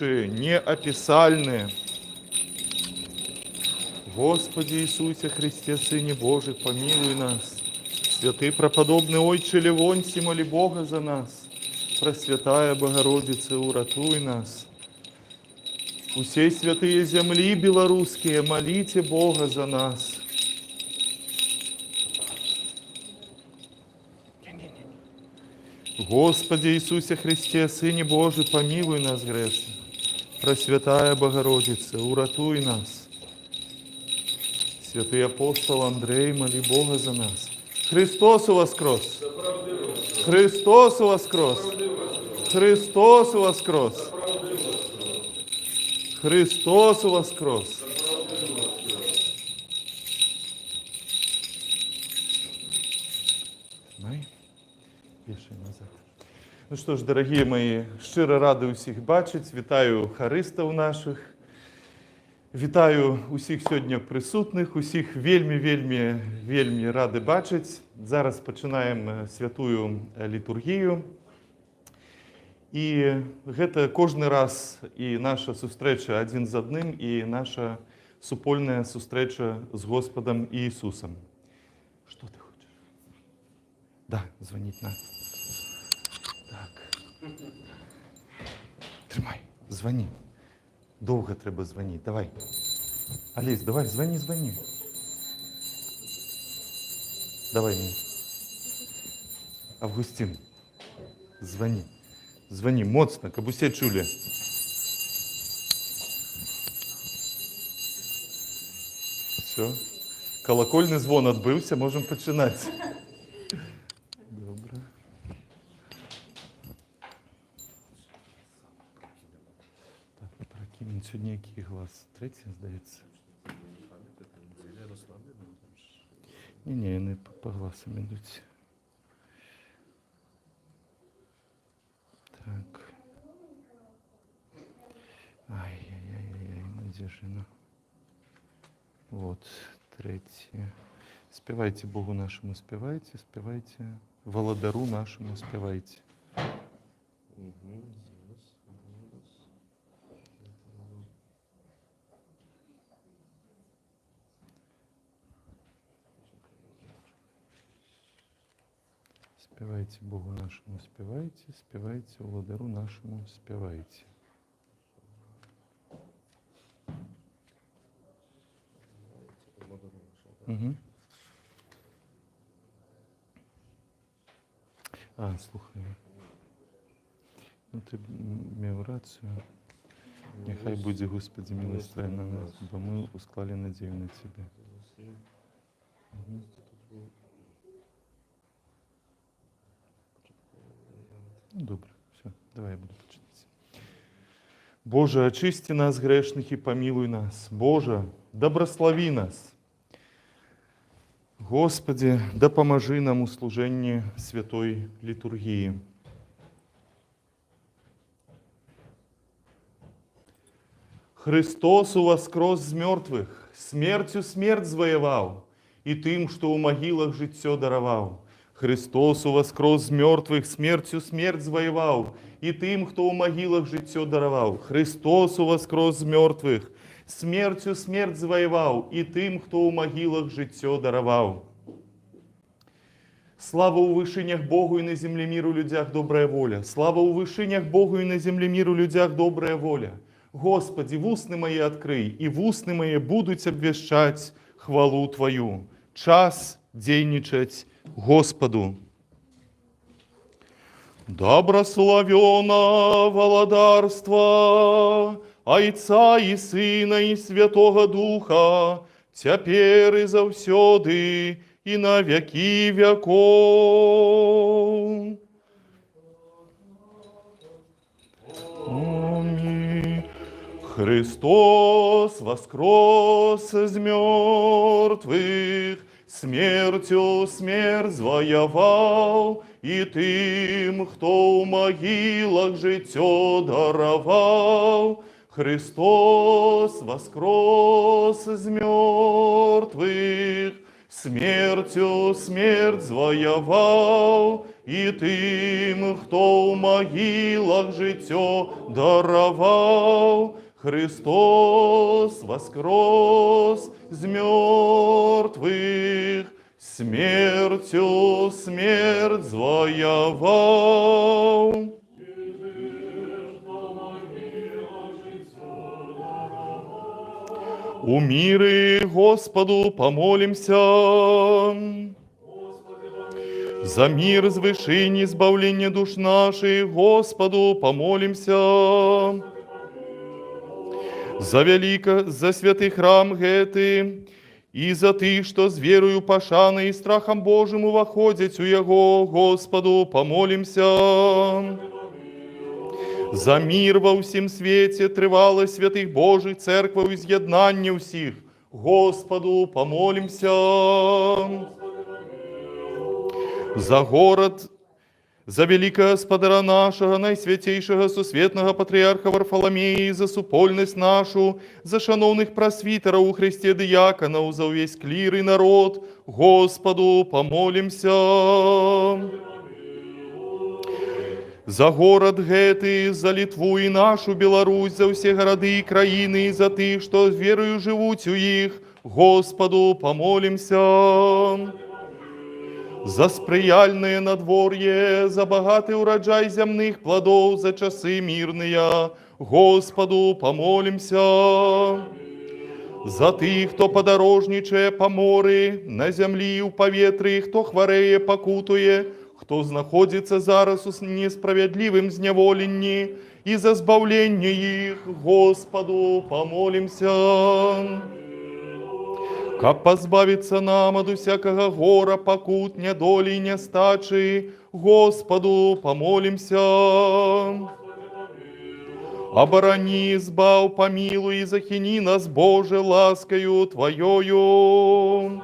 неописальные. Господи Иисусе Христе, Сыне Божий, помилуй нас. Святый преподобный Отче Левонтий, моли Бога за нас. Пресвятая Богородице, уратуй нас. Усей святые земли белорусские, молите Бога за нас. Господи Иисусе Христе, Сыне Божий, помилуй нас грешных. Пресвятая Богородице, уратуй нас. Святый апостол Андрей, моли Бога за нас. Христос воскрес! Христос воскрес! Христос воскрес! Христос воскрес! Ну що ж, дорогі мої, щиро радий усіх бачити, вітаю харистів наших, вітаю усіх сьогодні присутних, усіх вельми радий бачити. Зараз починаємо святую літургію. І це кожен раз і наша зустріча один з одним, і наша супольна зустріча з Господом Ісусом. Що ти хочеш? Да, дзвонить надо. Так. Тримай, дзвони. Довго треба дзвонити. Давай. Олесь, давай, дзвони. Давай мені. Августин, дзвони. Дзвони моцно, каб усе чули. Все. Колокольний дзвон відбився, можемо починати. Добре. Так, Прокимін сьогодні який глас? Третій, здається? Ні, не по гласам ідуть. Так. Ай-яй-яй-яй, Надежина. Вот, третє. Співайте Богу нашому, співайте, співайте. Володару нашому, співайте. Співайте Богу нашому, співайте, співайте, Володару нашому, співайте. Угу. Слухай. Ну, ти мав рацію. Нехай буде, Господи, милость Твоя на нас, бо ми усклали надію на Тебе. Угу. Ну, добре, все, давай я буду починати. Боже, очисти нас, грешных, и помилуй нас. Боже, доброслови нас. Господи, да поможи нам у служении святой литургии. Христос воскрес з мертвых, смертью смерть завоевал, и тым, что у могилах житье даровал. Христос воскрес з мертвых, смертью смерть завоевал, и тым, кто у могилах житье даровал. Христос воскрес з мертвых, смертью смерть завоевал, и тым, кто у могилах житье даровал. Слава у вышинях Богу и на земле миру людях добрая воля. Слава у вышинях Богу и на земле миру людях добрая воля. Господи, в устны мои открый, и в устны мои будут обвещать хвалу Твою. Час дейничать Господу. Добрословено володарство Отца и Сына и Святого Духа, теперь и завсёды, и на веки веков. Аминь. Христос воскрес из мертвых, смертью смерть завоевал, и тым, кто в могилах житье даровал. Христос воскрес из мертвых, смертью смерть завоевал, і тим, хто у могилах життя даровав. Христос воскрес з мертвих, смертю смерть звоевал. У мире Господу помолимся. За мир звышение, избавление душ наших, Господу помолимся. За святый храм гети, и за тых, что с верою пошаны и страхом Божьим воходят у Его, Господу помолимся. За мир во всем свете, тривало святых Божих церкваў и з'єднання всіх, Господу помолимся. За город, за великого Господаря нашего, найсвятейшего сусветного патриарха Варфоломея, за супольность нашу, за шановных просвитеров у Христе диаконов, за весь клир и народ, Господу помолимся. За город Гети, за Литву и нашу Беларусь, за все города и краины, и за тых, что верою живут у их, Господу помолимся. За сприяльное надворье, за богатый урожай земных плодов, за часы мирные, Господу помолимся. За тых, хто подорожничає по морі, на землі, у повітрі, хто хвореє, покутує, хто знаходиться зараз у несправедливим зневоленні, і за збавлення їх, Господу помолимся. Как позбавиться нам от всякого гора, покут, недоли и нестачи, Господу помолимся. Оборони, избав, помилуй и захини нас, Боже, ласкою Твоею.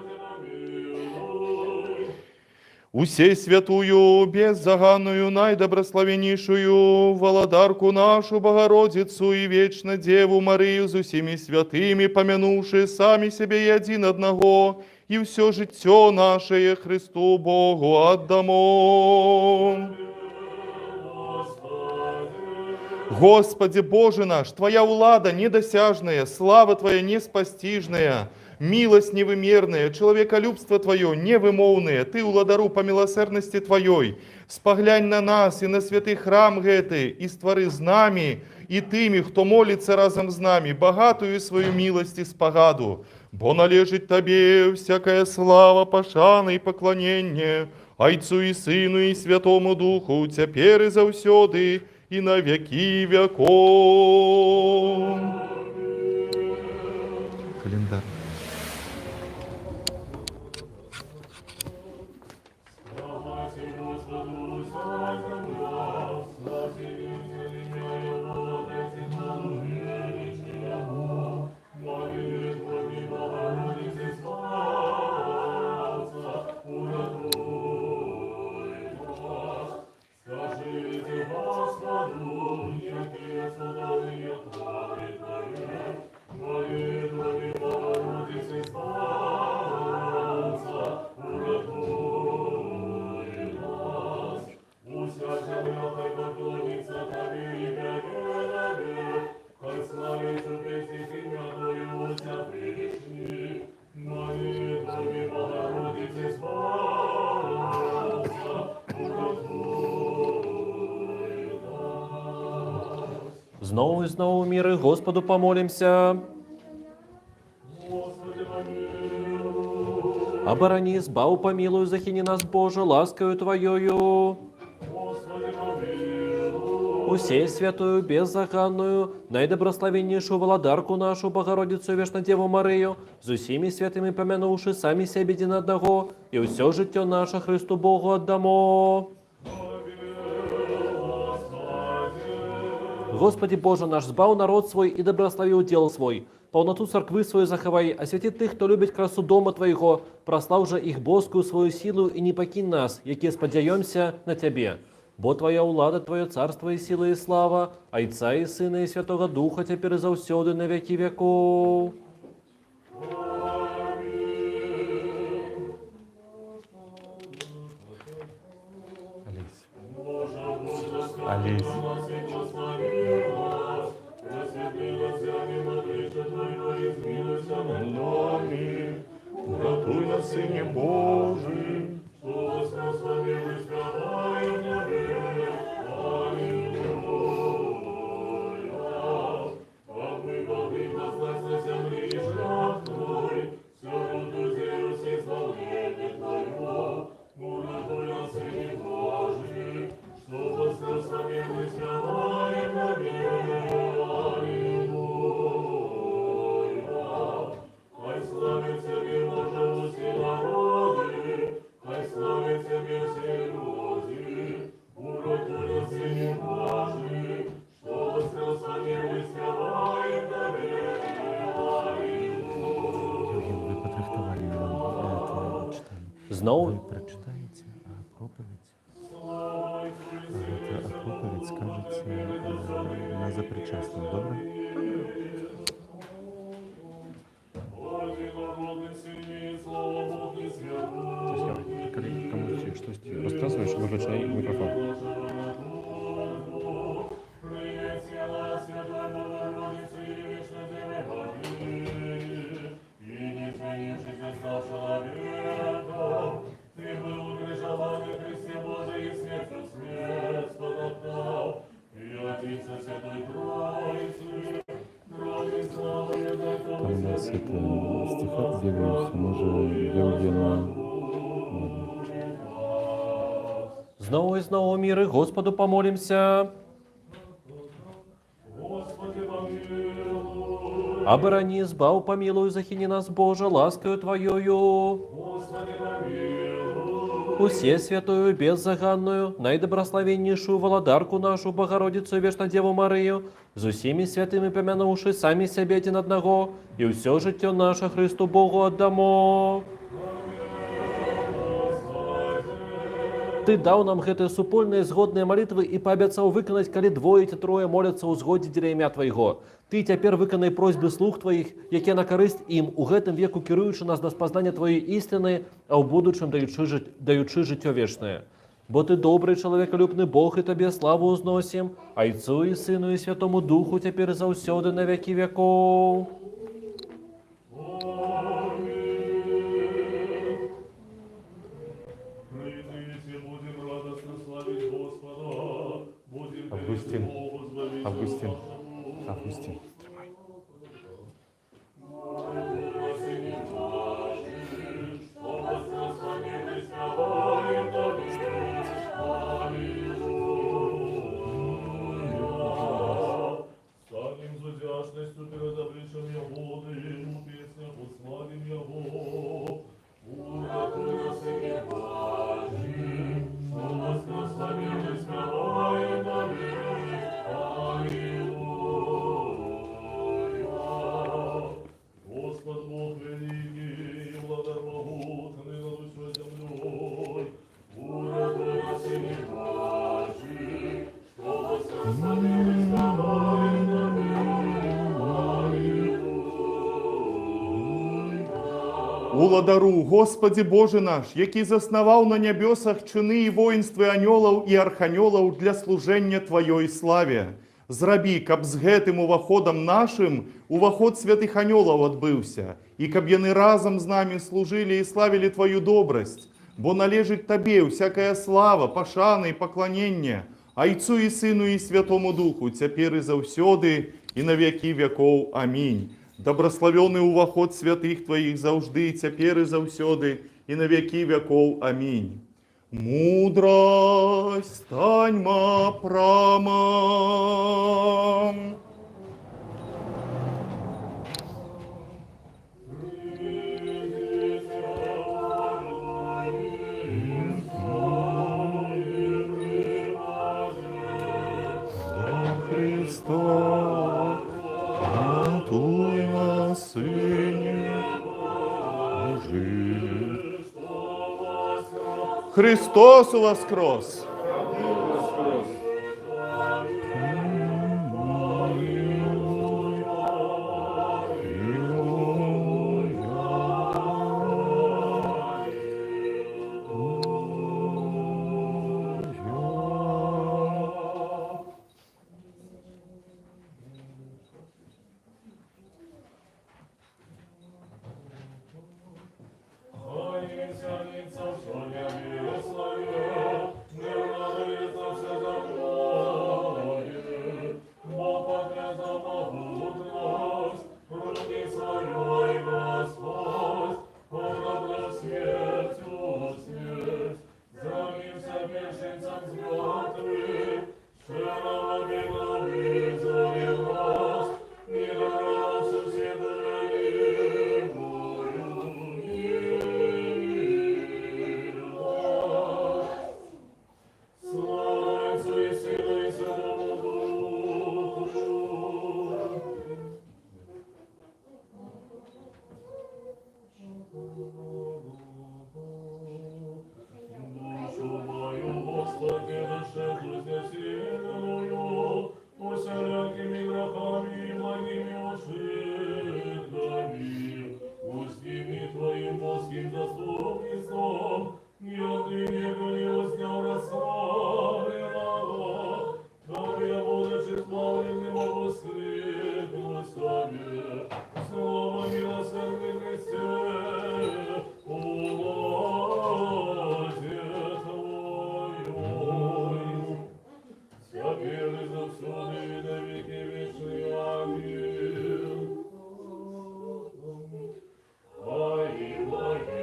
Усей святую, беззаганную, найдобрословеннейшую, Володарку нашу Богородицу и вечно Деву Марию с усеми святыми, помянувши сами себе и один одного, и все житье наше Христу Богу отдамо. Господи Боже наш, Твоя улада недосяжная, слава Твоя неспостижная, милость невымерная, человеколюбство Твое невымовное, Ты, уладару по милосердности Твоей, споглянь на нас и на святый храм гэты, и створи з нами, и тими, кто молится разом с нами, богатую свою милость и спогаду, бо належит Тебе всякая слава, пошана и поклонение, Отцу и Сыну и Святому Духу, теперь и завсёды, и на веки веков. Календарь. Знову і знову міри Господу помолимся. Оборони, избав, помилуй, захини нас, Боже, ласкою Твоею. Усей святую, беззаганную, найдобрословеннейшую Володарку нашу, Богородицу, вечно Деву Марию, с усими святыми помянувши сами себе един одного, и все житье наше Христу Богу отдамо. Господи Боже наш, збав народ свой и доброслови удел свой, полноту церкви свою заховай, освяти тых, кто любит красу дома Твоего, прослав же их боскую свою силу и не покинь нас, яке сподяемся на Тебе. Бо Твоя улада, Твое царство и сила и слава, Отца и Сына и Святого Духа, теперь и завсёды на веки веков. Сыне Божий. Ви потрактували нам читання. Знову Ви прочитаєте, а проповідь? А проповідь скажете на запричастном, добре? Коли кому-то щось розказуєш, виключай мікрофон. Там у нас это стиха двигаются, може Євгена. знову і знову міри Господу помолимся. Оборони, избав, помилуй, захини нас, Боже, ласкою Твоею. Усе святую, беззаганную, наидобрословеннейшую Володарку нашу, Богородицу, Вечно Деву Марию, с усеми святыми помянувши сами себе один одного, и все житье наше Христу Богу отдамо. Ты дал нам гэты супольные згодные молитвы и пообяцаў выканаць, калі двое ці трое моляцца ў згодзе дзеля імя Твайго. Ты цяпер выканай просьбы слуг Тваіх, якія на карысць ім, у гэтым веку кіруючы нас да спазнання Тваёй істыны, а ў будучым даючы жыццё вечнае. Бо Ты добрый, чалавекалюбны Бог, і Табе славу ўзносім, Айцу і Сыну і Святому Духу цяпер і заўсёды на вякі вякоў. Августин, тримай. Станем з вдячністю перед обличчям Його, у піснях уславим Його. Урятуй нас, Сині Божі, що воскресали, співаємо тобі. Господь Бог великий, владар могутный над усей землей. Урятуй нас, Сині Божі, що воскресали, співаємо тобі. Уладару, Господи Боже наш, який заснаваў на нябёсах чыны і воінствы анёлаў і арханёлаў для служэння Тваёй славе. Зрабі, каб з гэтым уваходам нашым уваход святых анёлаў адбыўся, і каб яны разам з намі служылі і славілі Тваю добрасць, бо належыць Табе всякая слава, пашана і пакланенне, Айцу і Сыну і Святому Духу, цяпер і заўсёды, і на вякі вякоў. Амінь. Доброславёны уваход святых Тваіх заўжды, цяпер і заўсёды, і на вякі вякоў. Амінь. Мудрость, станьма прамом. Христос, рятуй нас, Сине Божий. Христос воскрес! самогутность, руки своей Господь, порадовал смертью смерть, замимся бешенцам с мертвых, шерова беловый завел нас, не добрался все Слава Отцу и Сыну и Святому Духу. Душу мою, Господи, нашедшую снесенную, усердными грехами и благими ошибками, устими Твоим божским заступничеством, не отныне не снял расслабленного, Тебе, будучи славленным, воскрепилось Тебе, слава милосердный Христе, уладе Твою. Теперь и завсюду и на веки вечные. Аминь. Ай, благо,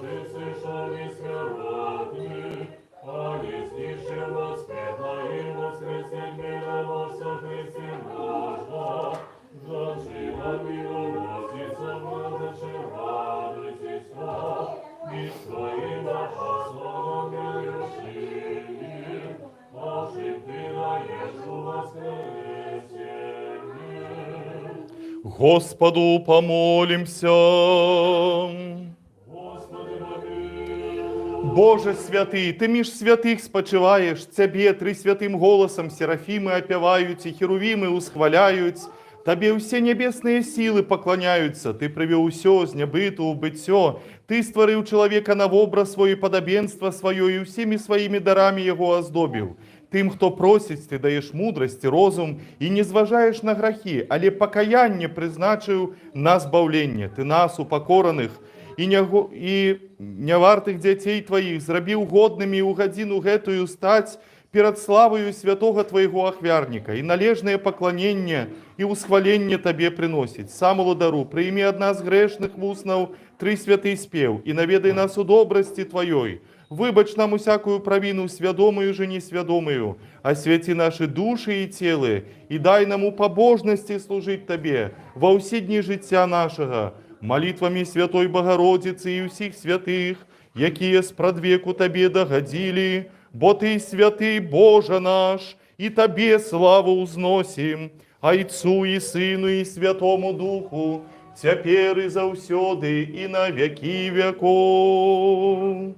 Ты слышал несмиротных, а не снишь воспетно и воскресен милого со Христе можно. Зажила милостица, владыче, радуйтесь, и своим апостолом грешили, ошибки даешь воскресенье. Господу помолимся. Господи, помилуй. Боже святий, Ти між святих спочиваєш, Тебе три святим голосом серафимы опевают, и херувимы усхваляют. Тебе все небесные силы поклоняются, Ты привел все з небыту в бытие, Ты створил человека на образ свой и подобенство свое, и всеми своими дарами его оздобил. Тим, хто просить, Ти даєш мудрость і розум, і не зважаєш на грахи, але покаяння призначив на збавлення. Ти нас, упокорених і невартих дітей Твоїх, зробив годними і у годину гетую стать перед славою святого Твоего охвярника, и належное поклонение и усхваление Тебе приносить. Самому дару, прими от нас грешных в уснов три святый спев, и наведай нас у добрости Твоей. Вибач нам усякую провину, свядомую же несвядомую, освяти наши души и телы, и дай нам у побожности служить Тебе во все дни життя нашего, молитвами Святой Богородицы и всех святых, якие спрадвеку Тебе догодили, бо Ты святый Боже наш, и Тебе славу узносим, Отцу и Сыну и Святому Духу, теперь и завсёды, и на веки веков.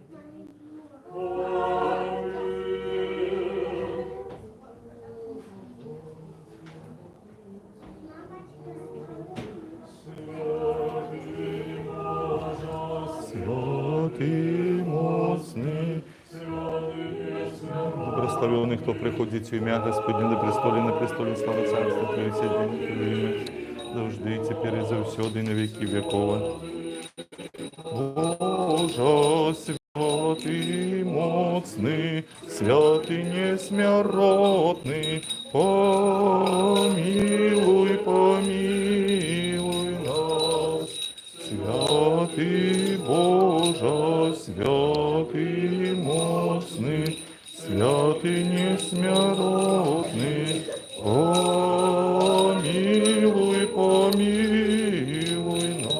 Святый моцный, благословенный, кто приходит в имя Господне на престоле славы Царства Твое, седьмое, завжди, теперь и завсёды, и на веки векова. Боже, святый моцный, святый несмиротный, помилуй, помилуй нас. Святый Боже, святый моцный, святый несмиротный, помилуй, помилуй нас.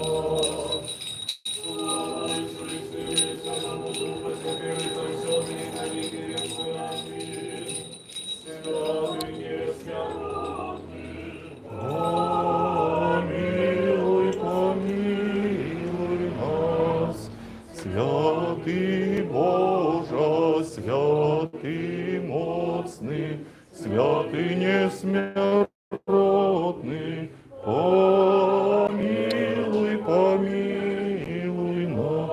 Помилуй, помилуй нас, святый Боже, святый моцный, святый несмиротный, помилуй, помилуй нас.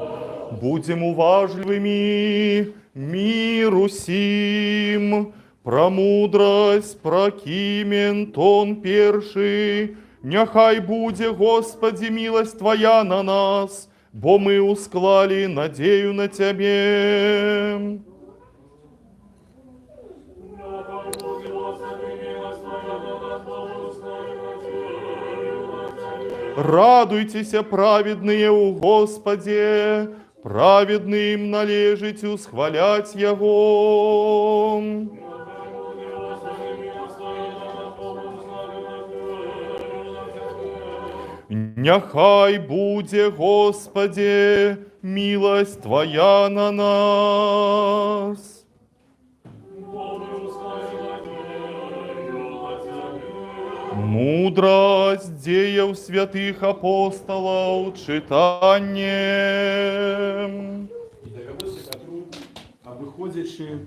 Будем уважливыми миру сим, про мудрость, про кимен тон перший, нехай буде, Господи, милость Твоя на нас, бо мы усклали надею на Тебе. Нехай буде, Господи, милость Твоя на нас, благослови Радуйтесь, праведные у Господе, праведным належить усхвалять Его. Няхай буде, Господи, милость Твоя на нас. Мудрость деяв святых апостолов читаннем. І довелося Петру, а виходячи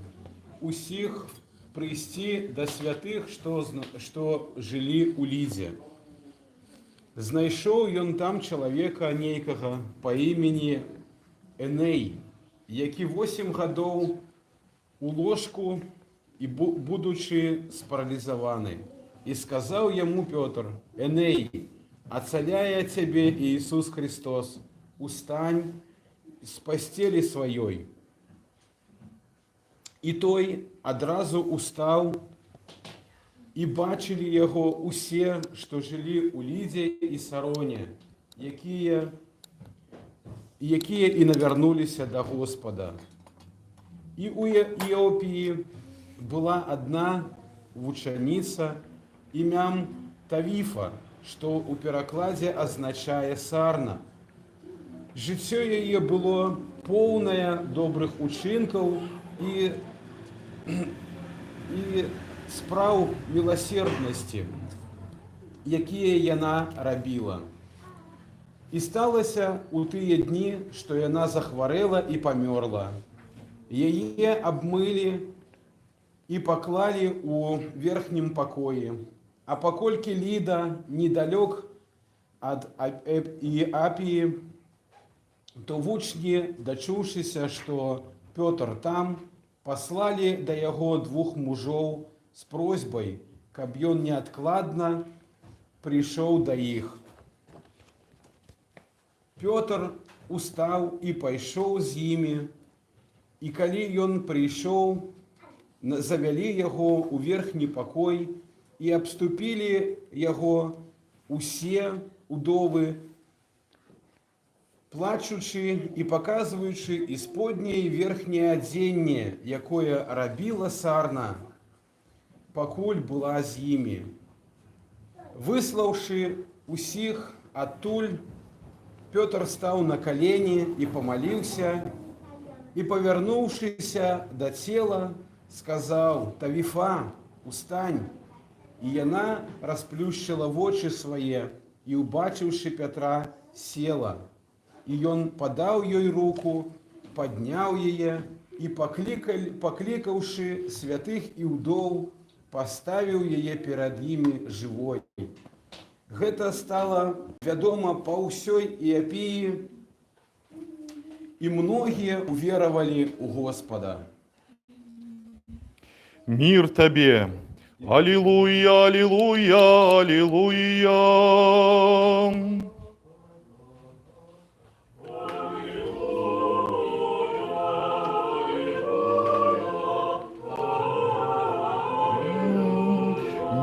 усіх, прийти до святих, що жили у Ліді. Знайшов ён там чоловіка нейкого по імені Еней, який 8 годов у ложку і будучи спаралізований. І сказав йому Петр: Еней, оцеляє тебе Ісус Христос, устань з постелі своєї. І той одразу устав, і бачили його усі, що жили у Ліді і Сароні, які і навернулися до Господа. І у Іопії була одна учениця ім'ям Тавіфа, що у перекладі означає «сарна». Життя її було повне добрих учинків і справ милосердності, які вона робила. І сталося у ті дні, що вона захворела і померла. Її обмили і поклали у верхнім покої. А покольки Ліда недалек від Іапії, то учні, дочувшися, що Петр там, послали до його 2 мужів з просьбою, каб він неоткладно прийшов до їх. Петр устав і пішов з ними, і коли він прийшов, завели його у верхній покой і обступили його усі удови, плачучи і показуючи ісподнє і верхнє одіння, яке робила сарна, покуль була з ними. Виславши усіх оттуль, Петр став на колені і помолився, і, повернувшися до тіла, сказав: Тавіфа, устань. І вона розплющила очі свої, і, убачивши Петра, села. І він подав їй руку, підняв її, і, покликавши святих іудов, поставив її перед ними живою. Гэта стало вядома по ўсёй Іапіі, і многія уверовали у Господа. Мир Тебе! Аллилуйя, аллилуйя, аллилуйя!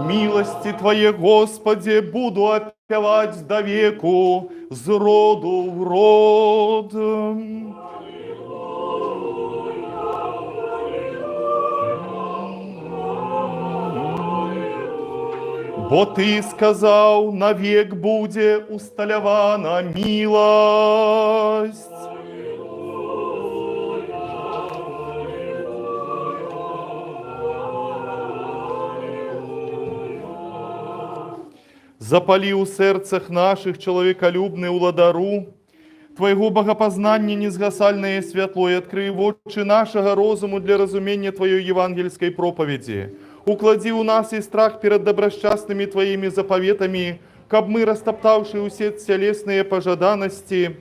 Милости Твоей, Господи, буду отпевать до веку, с роду в род. Бо Ты сказал, навек буде усталявана милость. Запали у сердцах наших человеколюбный уладару, Твоего богопознания незгасальное святло, и открой очи нашего розуму для разумения Твоей евангельской проповеди. Уклади у нас и страх перед добросчастными Твоими заповедами, каб мы, растоптавши усе телесные пожаданости,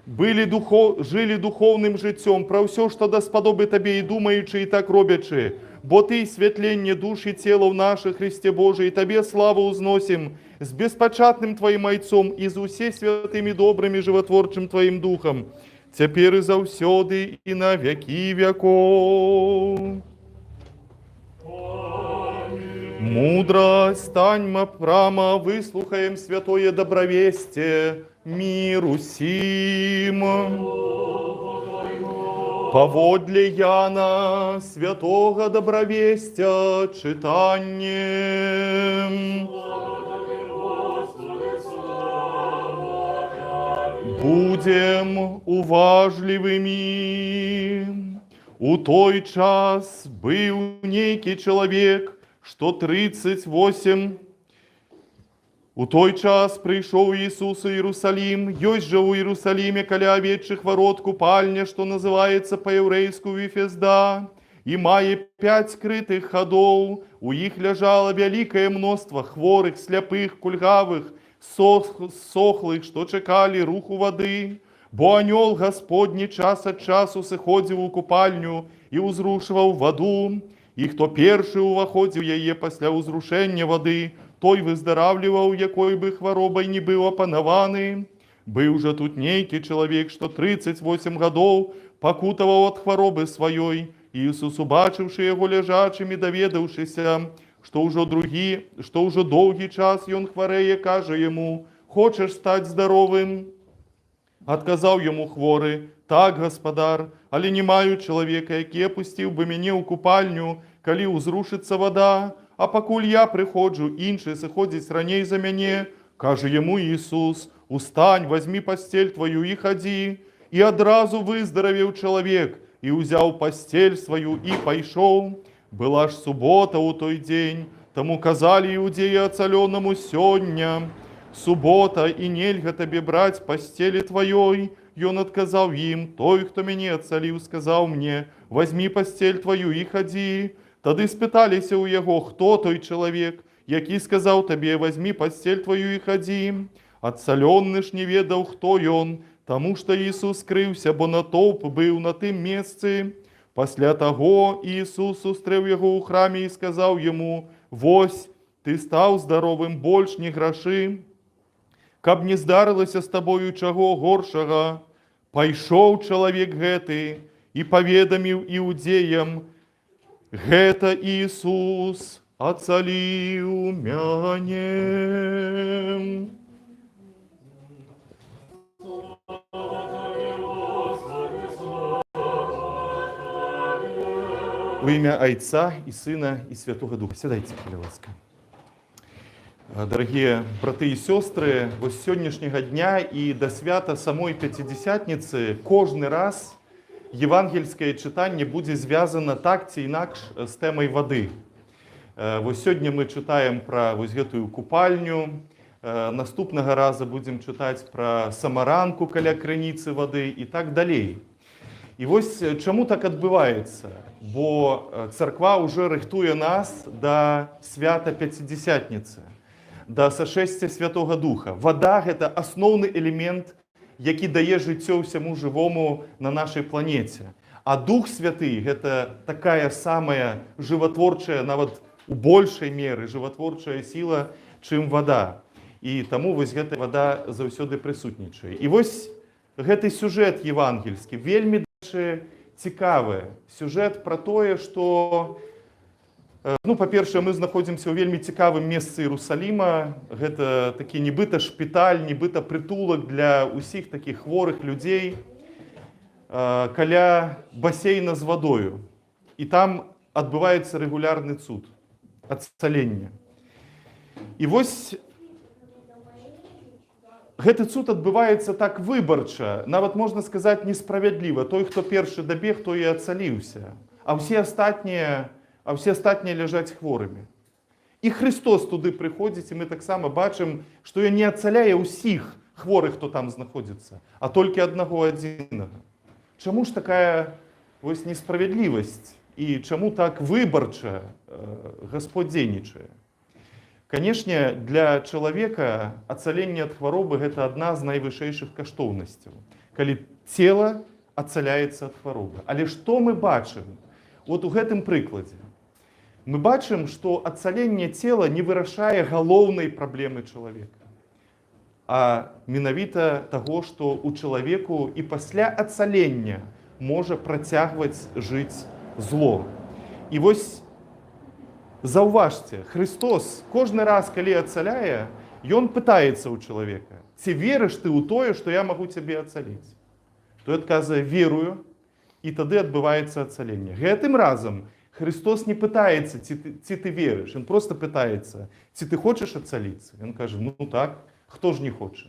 жили духовным життем, про все, что досподоби Тебе, и думаючи, и так робячи. Бо Ты, святленье душ и тела в нашей Христе Божий, Тебе славу узносим с беспочатным Твоим Ойцом и за усе святыми добрыми животворчим Твоим Духом, теперь и завсёды, и на веки веков. Мудрость, станьма прямо, выслухаем святое добровестие миру сим. Поводле Яна святого добровестя читаннем. Будем уважливыми. У той час был некий человек, что 38. У той час прийшов Ісус у Єрусалим, есть же у Иерусалиме коля овечьих ворот купальня, что называется по-еврейску Вифезда, и мае 5 скрытых ходов, у их лежало великое множество хворых, слепых, кульгавых, сохлых, что чекали руху воды. Бо анёл Господний час от часу сиходив у купальню и узрушував воду, и хто перший уваходив яе після узрушення води, той выздоравливал, якой бы хворобой не был опанованы. Был же тут некий человек, что 38 годов покутывал от хворобы своей. Иисус, убачивши его лежачим и доведавшися, что уже долгий час он хворее, каже ему: «Хочешь стать здоровым?» Отказал ему хворый: «Так, господар, али не маю человека, який опустив бы мене у купальню, коли узрушится вода, а покуль я приходжу, інший сиходить раней за мене». Каже йому Ісус: «Устань, возьми постель твою и ходи». И одразу выздоровел человек, и узял постель свою и пойшов. Была ж суббота у той день, тому казали иудеи оцаленному: «Сёння суббота, и нельга тебе брать постели твоей». И он отказал им: «Той, кто меня оцалил, сказал мне: возьми постель твою и ходи». Тады спыталися у яго: «Хто той человек, який сказал тебе: возьми постель твою и ходи?» Отцаленный ж не ведал, хто ён, тому что Иисус скрывся, бо натовп был на тым месцы. Після того Иисус устрэў яго ў храме и сказал ему: «Вось, ты стал здоровым, больш не граши, каб не здарылася с тобою чаго горшага». Пайшоў чалавек гэты и поведаміў иудеям: «Гэта Иисус ацаліў мяне». Во имя Отца и Сына и Святого Духа. Сядайте, пожалуйста. Дорогие браты и сестры, вот с сегодняшнего дня и до свята самой Пятидесятницы кожный раз евангельское читание будет связано так ці інакш с темой воды. Вот сегодня мы читаем про вот эту купальню, наступного раза будем читать про самаранку каля крыніцы воды и так далее. І ось чому так відбувається? Бо церква вже рихтує нас до свята П'ятидесятниці, до сошествия Святого Духа. Вода – це основний елемент, який дає життя всьому живому на нашій планеті. А Дух Святий – це така сама животворча, навіть у більшій мірі животворча сила, чим вода. І тому ось ця вода завжди присутнічає. І ось гэты сюжет євангельський вельми цікавы. Сюжет про тое, што, ну, па-першае, мы знаходзімся ў вельмі цікавым месцы Іерусаліма. Гэта такі нібыта шпіталь, нібыта прытулак для ўсіх такіх хворых людзей каля басейна з вадою. І там адбываецца рэгулярны цуд адцалення. І вось гэты цуд адбываецца так выбарча, нават можна сказаць несправядліва. Той, хто першы дабег, той і ацаліўся, а ўсе астатнія ляжаць хворымі. І Христос туды прыходзіць, і мы таксама бачым, што ён не ацаляе ўсіх хворых, хто там знаходзіцца, а толькі аднаго адзінага. Чаму ж такая вось несправядлівасць і чаму так выбарча Господь дзейнічае? Конечно, для человека ацаленне от хваробы – это одна з найвышэйшых каштоўнасцяў, калі тело ацаляецца от хваробы. Але што мы бачым? Вот у гэтым прыкладзе. Мы бачым, што ацаленне цела не вырашае галоўнай праблемы чалавека, а менавіта таго, што у чалавеку і пасля ацалення можа працягваць жыць зло. І вось Заўважце, Христос кожны раз, калі ацаляе, Ён пытаецца ў чалавека: ці верыш ты ў тое, што я магу цябе ацаліць? Той адказвае: верую, і тады адбываецца ацаленне. Гэтым разам Христос не пытаецца, ці ты верыш, Ён проста пытаецца: ці ты хочаш ацаліцца? Ён кажа: ну так, хто ж не хоча?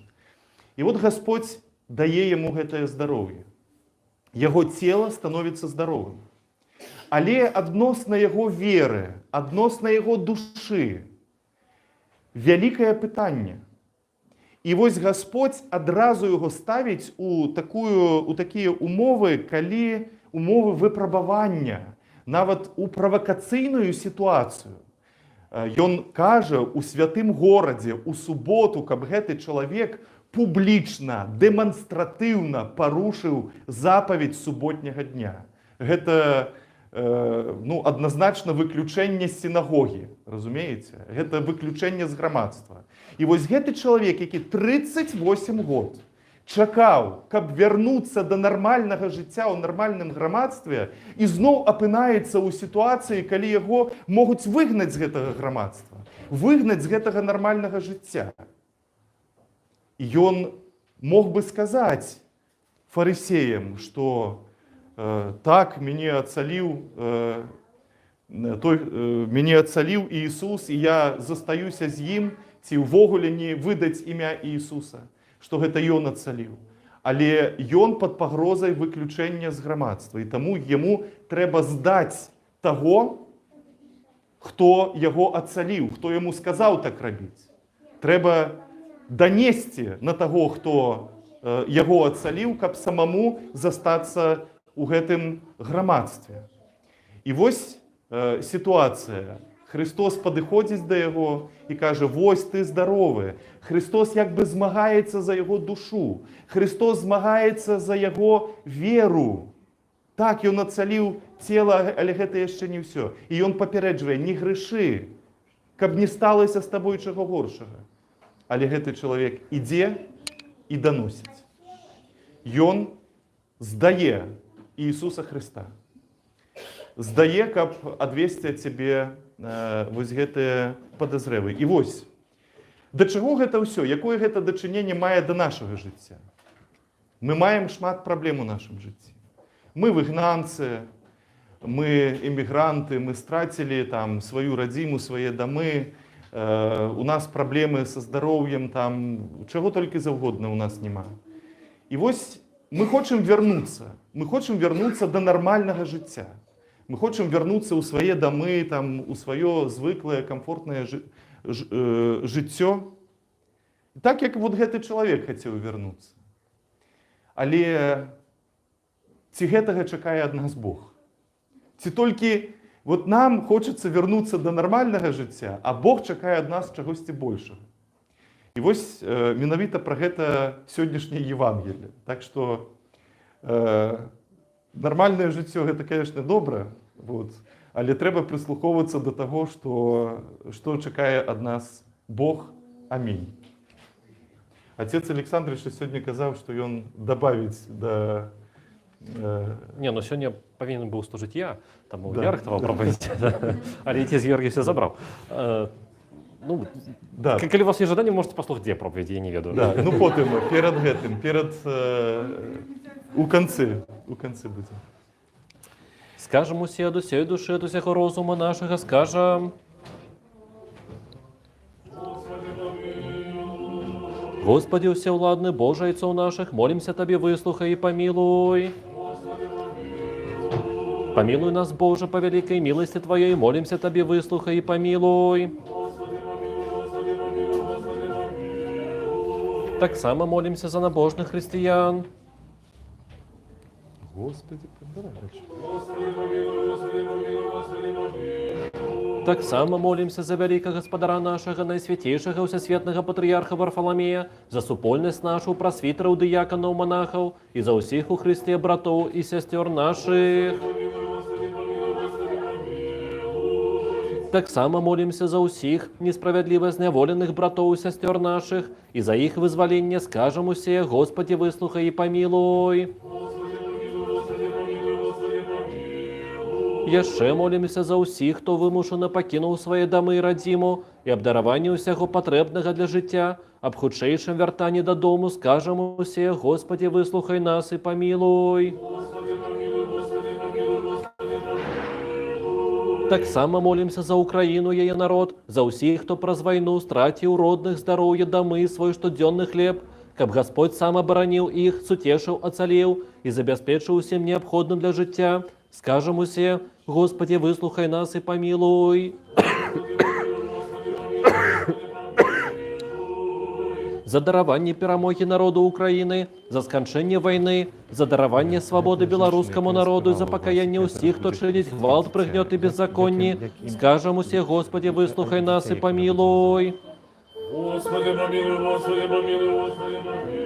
І вот Господь дае яму гэтае здароўе. Яго цела становіцца здаровым. Але адносна яго веры, адносна яго душы вялікае пытанне. І вось Господь адразу яго ставіць у такія умовы, калі умовы выпрабавання, нават у правакацыйную сітуацыю. Ён кажа у святым горадзе у суботу, каб гэты чалавек публічна, дэманстратыўна парушыў запаведь суботняга дня. Гэта адназначна выключэнне з сінагогі, разумееце? Гэта выключэнне з грамадства. І вось гэты чалавек, які 38 год чакаў, каб вярнуцца да нармальнага жыцця ў нармальным грамадстве, і зноў апынаецца ў сітуацыі, калі яго могуць выгнаць з гэтага грамадства, выгнаць з гэтага нармальнага жыцця. І ён мог бы сказаць фарысеям, што так, мяне ацаліў Ісус, і я застаюся з ім, ці ўвогуле не выдаць імя Ісуса, што гэта ён ацаліў. Але ён пад пагрозай выключэння з грамадства, і таму яму трэба здаць таго, хто яго ацаліў, хто яму сказаў так рабіць. Трэба данесці на таго, хто яго ацаліў, каб самому застацца ў гэтым грамадстве. І вось сітуацыя. Христос падыходзіць да яго і кажа: вось ты здаровы. Христос як бы змагаецца за яго душу. Христос змагаецца за яго веру. Так, ён ацаліў цела, але гэта яшчэ не ўсё. І ён папярэджвае: не грэшы, каб не сталася з табой чаго горшага. Але гэты чалавек ідзе і даносіць. Ён здае Ісуса Христа. Здае, каб адвесці ад цябе вось гэтыя падазревы. І вось, да чаго гэта ўсё? Якое гэта дачыненне мае да нашага жыцця? Мы маем шмат праблем у нашым жыцці. Мы выгнанцы, мы эмігранты, мы страцілі там сваю радзіму, свае дамы, у нас праблемы са здароўем, там чаго толькі заўгодна у нас няма. І вось мы хочам вярнуцца да нармальнага жыцця. Мы хочам вярнуцца ў свае дамы, там, у сваё звыклае, камфортнае жыццё. Так, як вот гэты чалавек хацеў вярнуцца. Але ці гэтага чакае ад нас Бог? Ці толькі вот нам хочацца вярнуцца да нармальнага жыцця, а Бог чакае ад нас чагосьці большага. І вось менавіта пра гэта сённяшняе Евангелие. Так што нармальнае жыццё гэта, конечно, добра, вот, але трэба прыслухоўвацца да таго, што чакае ад нас Бог. Амінь. Отец Александрович сёння казаў, што ён дабавіць да... Не, ну сёння павінен быў служыць я, таму я рыхтаваў прапаведзь, але отец Георгий все забраў. Ну, да. Калі у вас є жаданне, можете паслухаць, дзе прапаведзі, я не ведаю. Да, ну потым, перад гэтым, у канцы будзе. Скажам усе ад усёй душы, ад усяго розума нашага, скажам: Господи, усеўладны Божа, Айцоў нашых, молімся Табе, выслухай і памілуй. Памілуй нас, Боже, по вялікай міласці Тваёй, молімся Табе, выслухай і памілуй. Таксама молімся за набожных хрысціян. Господи, подбирач. Таксама молімся за вялікага гаспадара нашага, найсвяцейшага ўсясветнага патрыярха Варфаламея, за супольнасць нашу прасвітараў, дыяканаў, манахаў і за ўсіх у Хрысце братоў і сясцёр нашых. Таксама молімся за ўсіх несправядліва зняволеных братоў і сясцёр нашых і за іх вызваленне, скажам усе: Господи, выслухай і памілуй. Яшчэ молімся за ўсіх, хто вымушана пакінуў свае дамы і радзіму, і абдараванне ўсяго патрэбнага для жыцця. Аб хутчэйшым вяртанні дадому скажам усе: Господі, выслухай нас і памілуй. Таксама молімся за Украіну, яе народ, за ўсіх, хто праз вайну страціў родных, здароўе, дамы, свой штодзённы хлеб, каб Гасподзь сам абараніў іх, суцешыў, ацалеў і забяспечыў усім неабходным для жыцця. Скажам усе: Господі, выслухай нас і памілуй. За дараванне перамогі народу Украіны, за сканчэнне вайны, за дараванне свабоды беларускаму народу і за пакаянне ўсіх, хто чыніць гвалт, прыгнёт і беззаконні. Скажам усе: Господі, выслухай нас і памілуй. Господи, помилуй, Господи, помилуй, Господи, помилуй.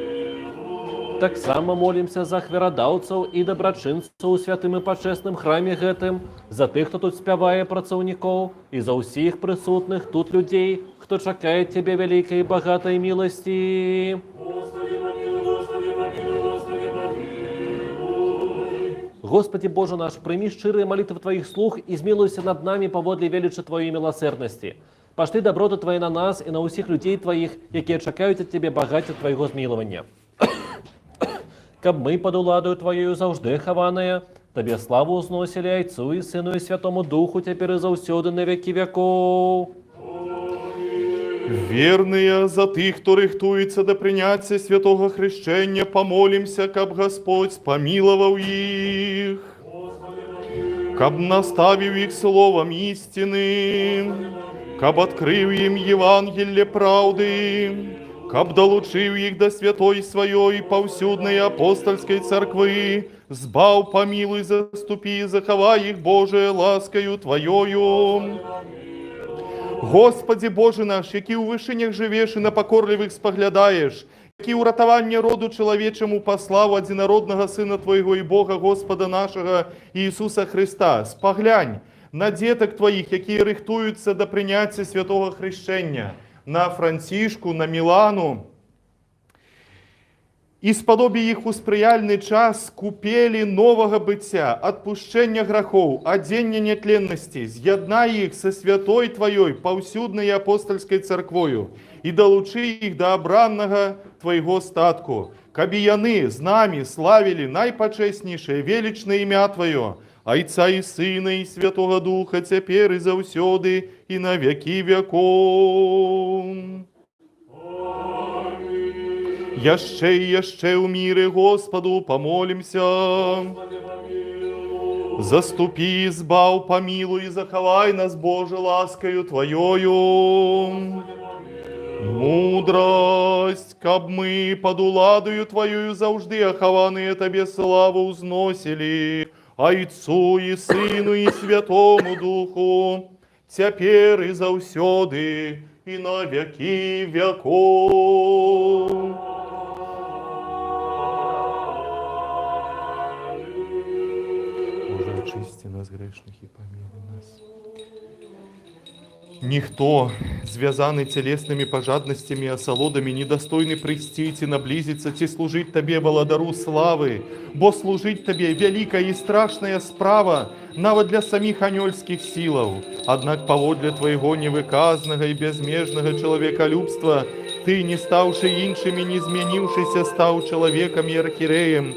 Таксама молімся за хверадаўцаў і дабрачынцаў у святым і пачэсным храме гэтым, за тых, хто тут спявае, працаўнікоў, і за ўсіх прысутных тут людзей, хто чакае Цябе вялікай і багатай міласці. Господи, помилуй, Господи, помилуй, Господи, помилуй. Господи Боже наш, прыймі шчырыя малітвы Тваіх слуг і змілуйся над намі паводле велічы Тваёй міласэрнасці. Пашли доброты Твои на нас і на ўсіх людзей Тваіх, якія чакаюць ад Цябе багацця Твайго змілавання. Каб мы пад уладою Твоею заўжды хаваныя, Табе славу ўзносілі Айцу і Сыну і Святому Духу цяпер і заўсёды на векі вякоў. Верные за тых, хто рыхтуецца да прыняцця святого хрышчэння, помолимся, каб Господь помиловал іх, каб наставіў іх словам істины, каб адкрыў ім Евангелие правды, каб далучыў іх да святой сваёй паўсюднай апостольскай царквы, збаў, памілуй, заступі, захавай іх, Божие, ласкаю Твоёю. Господи Боже наш, які ў вышынях жывеш і на пакорлівых спаглядаеш, які ў ратаванне роду чалавечаму паслаў адзінароднага Сына Твайго і Бога Господа нашага Иисуса Христа, спаглянь на дзетак Твоих, якія рыхтуюцца да прыняцця святого хрышчэння, на Францішку, на Мілану, і спадобі іх у спрыяльны час купелі новага быцця, адпушчэння грахоў, адзення нятленнасці, з'яднай іх са святой Тваёй паўсюднай апостольскай царквою і далучы іх да абраннага Твайго статку, каб і яны з намі славілі найпачэснейшае велічнае імя Тваё, Айца і Сына і Святога Духа, цяпер і заўсёды і на вякі вякоў. Яшчэ і яшчэ ў міры Господу помолимся. Заступі, збаў, памілуй і захавай нас, Боже, ласкаю Твоёю. Мудрость, каб мы пад уладою Твоёю заўжды ахаваныя Табе славу ўзносілі, Айцу і Сыну і Святому Духу, цяпер і заўсёды і на вякі вякоў. Боже, очисти нас грешных и помилуй нас. Ніхто, звязаны целесными пожадностями и осолодами, недостойны прийти и наблизиться, ці служить Табе, владару славы, бо служить Табе великая и страшная справа, нават для самих анёльских силов. Однак паводле Твоего невыказного и безмежного человеколюбства, Ты, не ставший іншими, не змяніўшыся, стаў человеком и архиереем,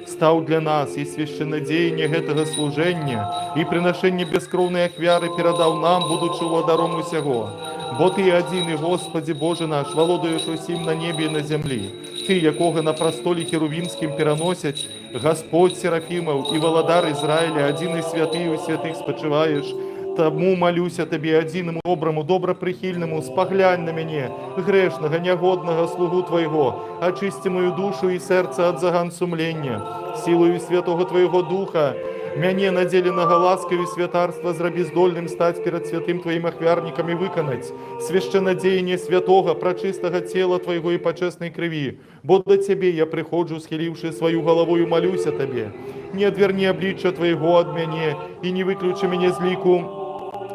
стаў для нас и священнадзеянне гэтага служэння, и приношение бескровной ахвяры перадаў нам, будучи владаром усяго. Бо Ты один, и Господи Боже наш, володаешь усім на небе и на землі. Ты, якога на прастоле херувімскім пераносяць, Господь Серафимов и володар Израиля, один и святый у святых спочиваешь. Тому молюся Табе адзінаму добраму, добрапрыхільнаму, спаглянь на мяне, грэшнага, нягоднага слугу Твайго, очисти мою душу и сэрца ад заган сумлення, сілою святого Твайго Духа, мяне надзеленага ласкаю святарства зрабі здольным стаць перад святым Тваім ахвярнікам і выканаць свяшчэнадзеянне святога, прачыстага цела Твайго і пачэснай крыві. Бо да Цябе я прыходжу, схіліўшы сваю галавою, малюся Табе. Не адвярні аблічча Твайго ад мяне і не выключы мяне з ліку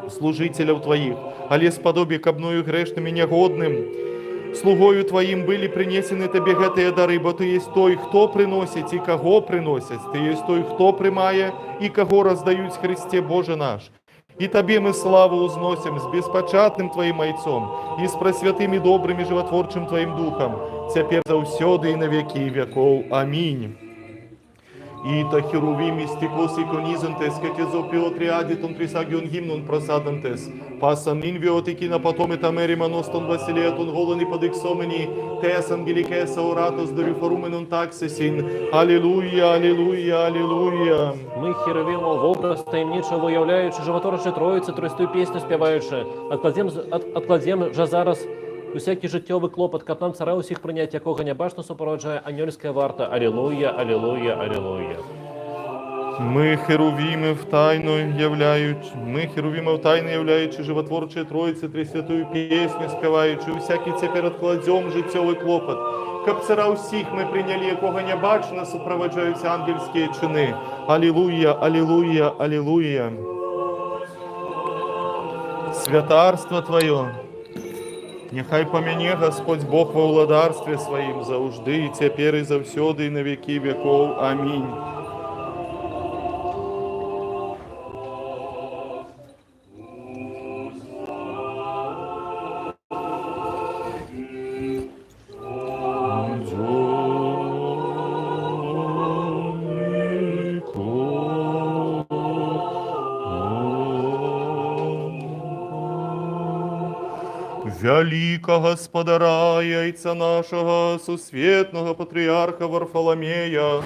служителяў Твоих, але спадобі, каб мною грэшным і нягодным Слугою Твоим были принесены Тебе гэтые дары, бо Ты есть той, хто приносит и кого приносит. Ты есть той, хто примає и кого раздают Христе Боже наш. И Тебе мы славу узносим с беспочатным Твоим Ойцом и с пресвятым и добрым и животворчим Твоим Духом, теперь заусёды и на веки веков. Аминь. И та херувим и стеклос иконизантес, как из опиотри адитон присагион гимнон просадантес, пасанин виотики на потом и тамери маностон василиатон голани подиксомени, тес ангеликеса оратос дорифоруменон таксесин. Аллилуйя, аллилуйя, аллилуйя. Ми херовимо в образ таємничо виявляючи, животорочі Троїці, Тройстую пісню співаючи, откладем же зараз усякий життєвий клопот, каб нам цара усіх прийнять, якого небачно супроводжає ангельська варта. Аллилуйя, аллилуйя, аллилуйя. Мы херувимы в тайно являючи животворче Троиці, Тресвятую пісню співаючи, усякий тепер откладем життєвий клопот. Каб цара усіх ми прийняли, якого небачно супроводжаються ангельські чини. Аллилуйя, аллилуйя, аллилуйя. Святарство Твое, нехай помяне Господь Бог во владарстве Своим заужди, и теперь и завсёды, и на веки веков. Аминь. Велика Господаря, яйця нашого сусвітного патріарха Варфоломея,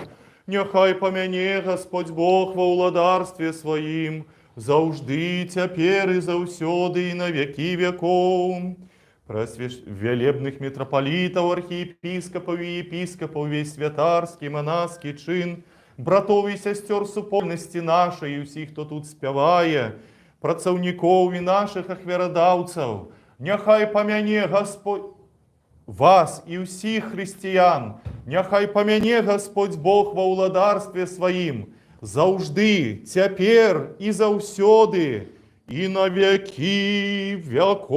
нехай помяне Господь Бог во владарстве Своим, заужди, теперь и заусёды, и на веки веков. Велебных митрополитов, архиепископов и епископов, весь святарский, монашский чин, братов и сестер супольности нашей, и всіх, хто тут співає, працовников и наших ахверодавцев, нехай помяне Господь вас и всіх християн, нехай помяне Господь Бог во владарстве Своим, заужди, теперь и заусёды, и на веки веков.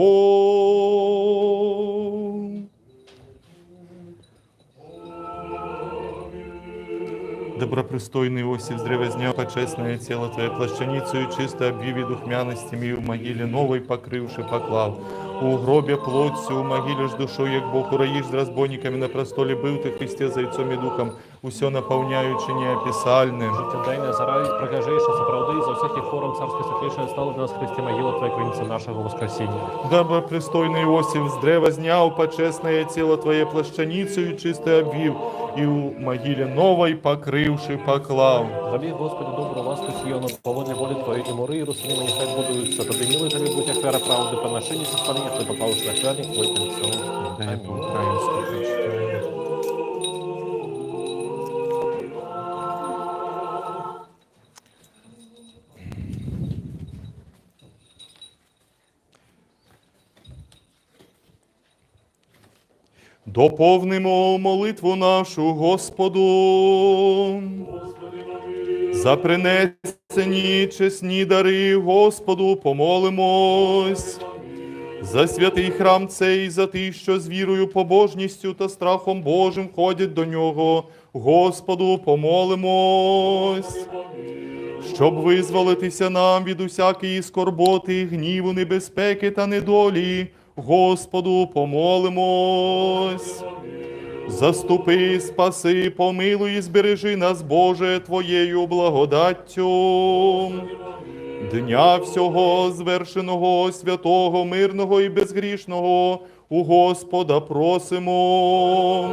Добропристойный Иосиф, здревозня почестное тело Твое, плащаницу и чисто обвиви духмяностями, и в могиле новой покрывши поклав. У гробе плотью, у могиле ж душой, як Бог уроишь с разбойниками на простоле был Ты, Христе, за яйцом и духом, усё наполняючи неописальным. Життєдайне заради прокажейше справди, за всяких форум царське святлейшее стало для нас Христе могила Твоя, кровница нашего воскресения. Добропристойный Иосиф, здревознял почестное тело Твое, плащаницу и чисто обвив, и у могиле новой покрывши поклав. Забіг, Господи, добру ласку Сіону, поводи волі Твої і мори Єрусалима, нехай будуються. Тобі милий тобі будь ахвера правди, поношення соспалення, Твої попавиш на хверник, Твой тенцов. Дай по Амінь. украински прочитаю. Доповнимо молитву нашу Господу. За принесені чесні дари Господу помолимось. За святий храм цей, за тих, що з вірою, побожністю та страхом Божим ходять до нього, Господу помолимось. Щоб визволитися нам від усякої скорботи, гніву, небезпеки та недолі, Господу помолимось. Заступи, спаси, помилуй і збережи нас, Боже, Твоєю благодаттю. Дня всього звершеного, святого, мирного і безгрішного у Господа просимо.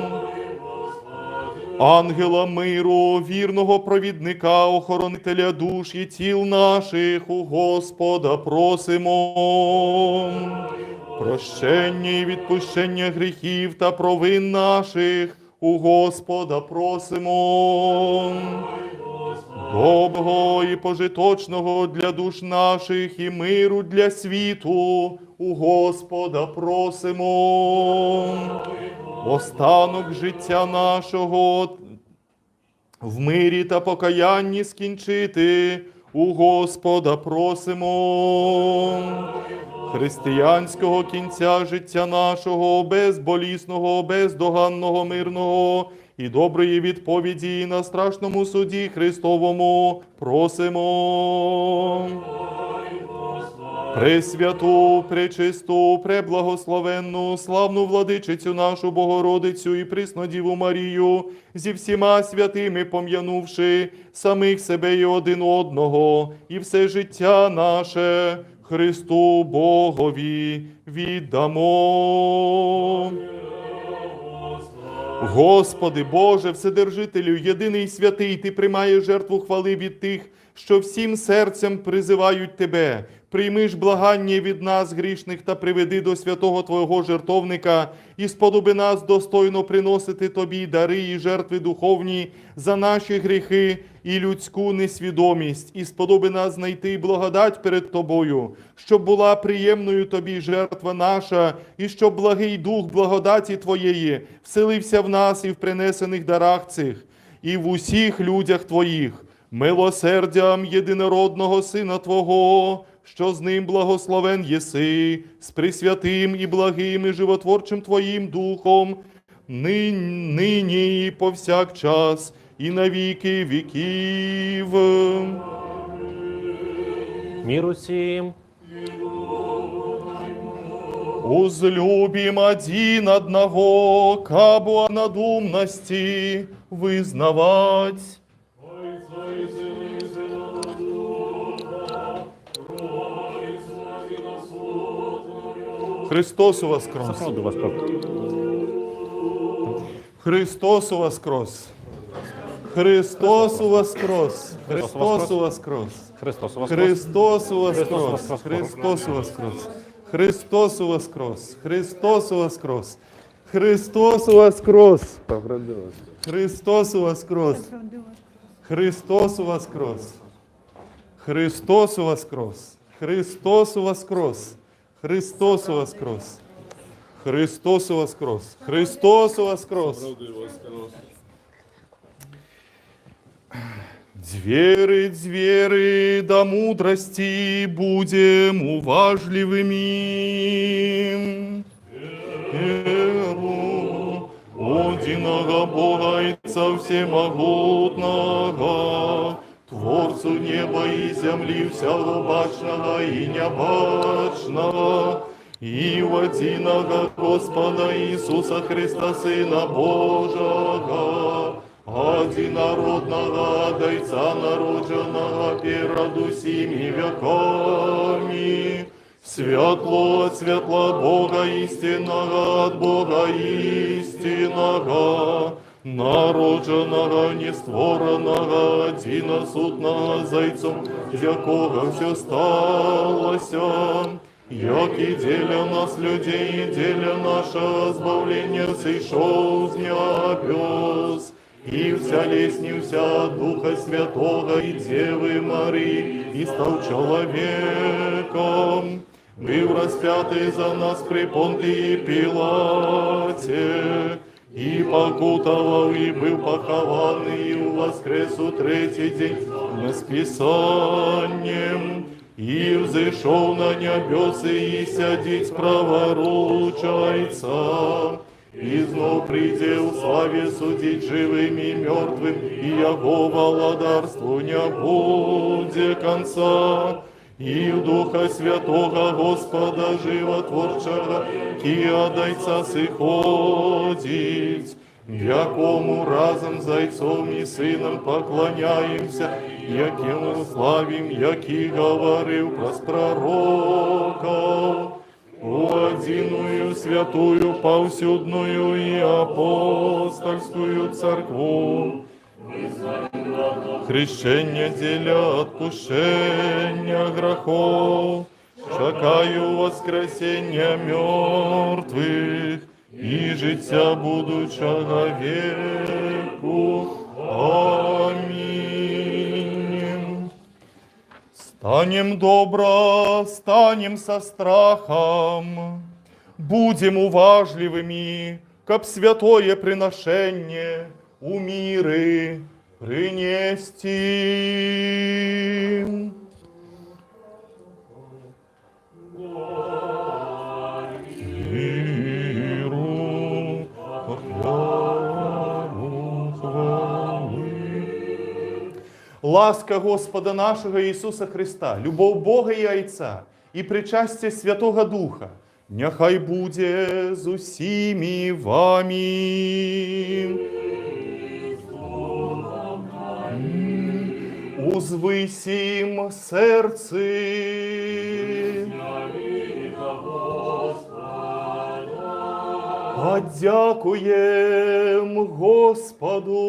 Ангела миру, вірного провідника, охоронителя душ і тіл наших у Господа просимо. Прощення і відпущення гріхів та провин наших у Господа просимо. Доброго і пожиточного для душ наших і миру для світу у Господа просимо. Останок життя нашого в мирі та покаянні скінчити у Господа просимо. Християнського кінця життя нашого, безболісного, бездоганного, мирного і доброї відповіді на страшному суді Христовому просимо. Пресвяту, пречисту, преблагословенну, славну владичицю нашу Богородицю і Приснодіву Марію, зі всіма святими пом'янувши самих себе і один одного, і все життя наше Христу Богові віддамо. Господи Боже, Вседержителю, єдиний святий, Ти приймаєш жертву хвали від тих, що всім серцем призивають Тебе. Прийми ж благання від нас, грішних, та приведи до святого Твого жертовника, і сподоби нас достойно приносити Тобі дари і жертви духовні за наші гріхи і людську несвідомість, і сподоби нас знайти благодать перед Тобою, щоб була приємною Тобі жертва наша, і щоб благий дух благодаті Твоєї вселився в нас і в принесених дарах цих, і в усіх людях Твоїх, милосердям єдинородного Сина Твого, що з ним благословен єси, з присвятим і благим і животворчим Твоїм Духом, нині і повсякчас, і на віки віків. Миру сим. Узлюбим один одного, кабу о надумности вызнавать. Христос воскрес! Сохрану вас как. Христос воскрес! Христос воскрес! Христос воскрес! Христос воскрес. Христос воскрес! Христос Христос воскрес! Христос воскрес! Христос воскрес! Христос воскрес! Христос воскрес! Христос воскрес! Христос воскрес! Христос воскрес! Христос воскрес! Христос воскрес! Звери, до мудрости будем уважливыми. Веру одиного Бога Отца Всемогутного, Творцу неба и земли, всего бачного и небачного, и в одиного Господа Иисуса Христа, Сына Божьего, одинородного от Отца народженного перед всеми веками, светло от светла Бога истинного, от Бога истинного, народженого, нестворенного, одиносутного Зайцом, з якого все сталося, як і деля нас людей, і деля наше збавлення, сійшов з небес, и вселеснился от Духа Святого и Девы Марии, и стал человеком, был распятый за нас при Понтии Пилате, и покутовал, и был похован, и воскрес у третий день с Писанием, и взошел на небесы, и сядет праворучайца, и знов прийде у славе судить живым и мертвым, и Его владарству не будет конца. И в Духа Святого Господа Животворчего, и от Отца сыходить, якому разом з Отцом и Сыном поклоняемся, якому славим, який говорил про пророков, одиную святую, повсюдную и апостольскую церкву, хрещение деля отпущения грехов, чекаю воскресения мертвых и життя будучого веку. Аминь. Станем добро, станем со страхом, будем уважливыми, как святое приношение у миры принести. Миру, хвалу, хвалы. Ласка Господа нашего Иисуса Христа, любов Бога і Отця, і причастя Святого Духа, нехай буде з усіми вами. Узвисім серці. Подякуєм Господу.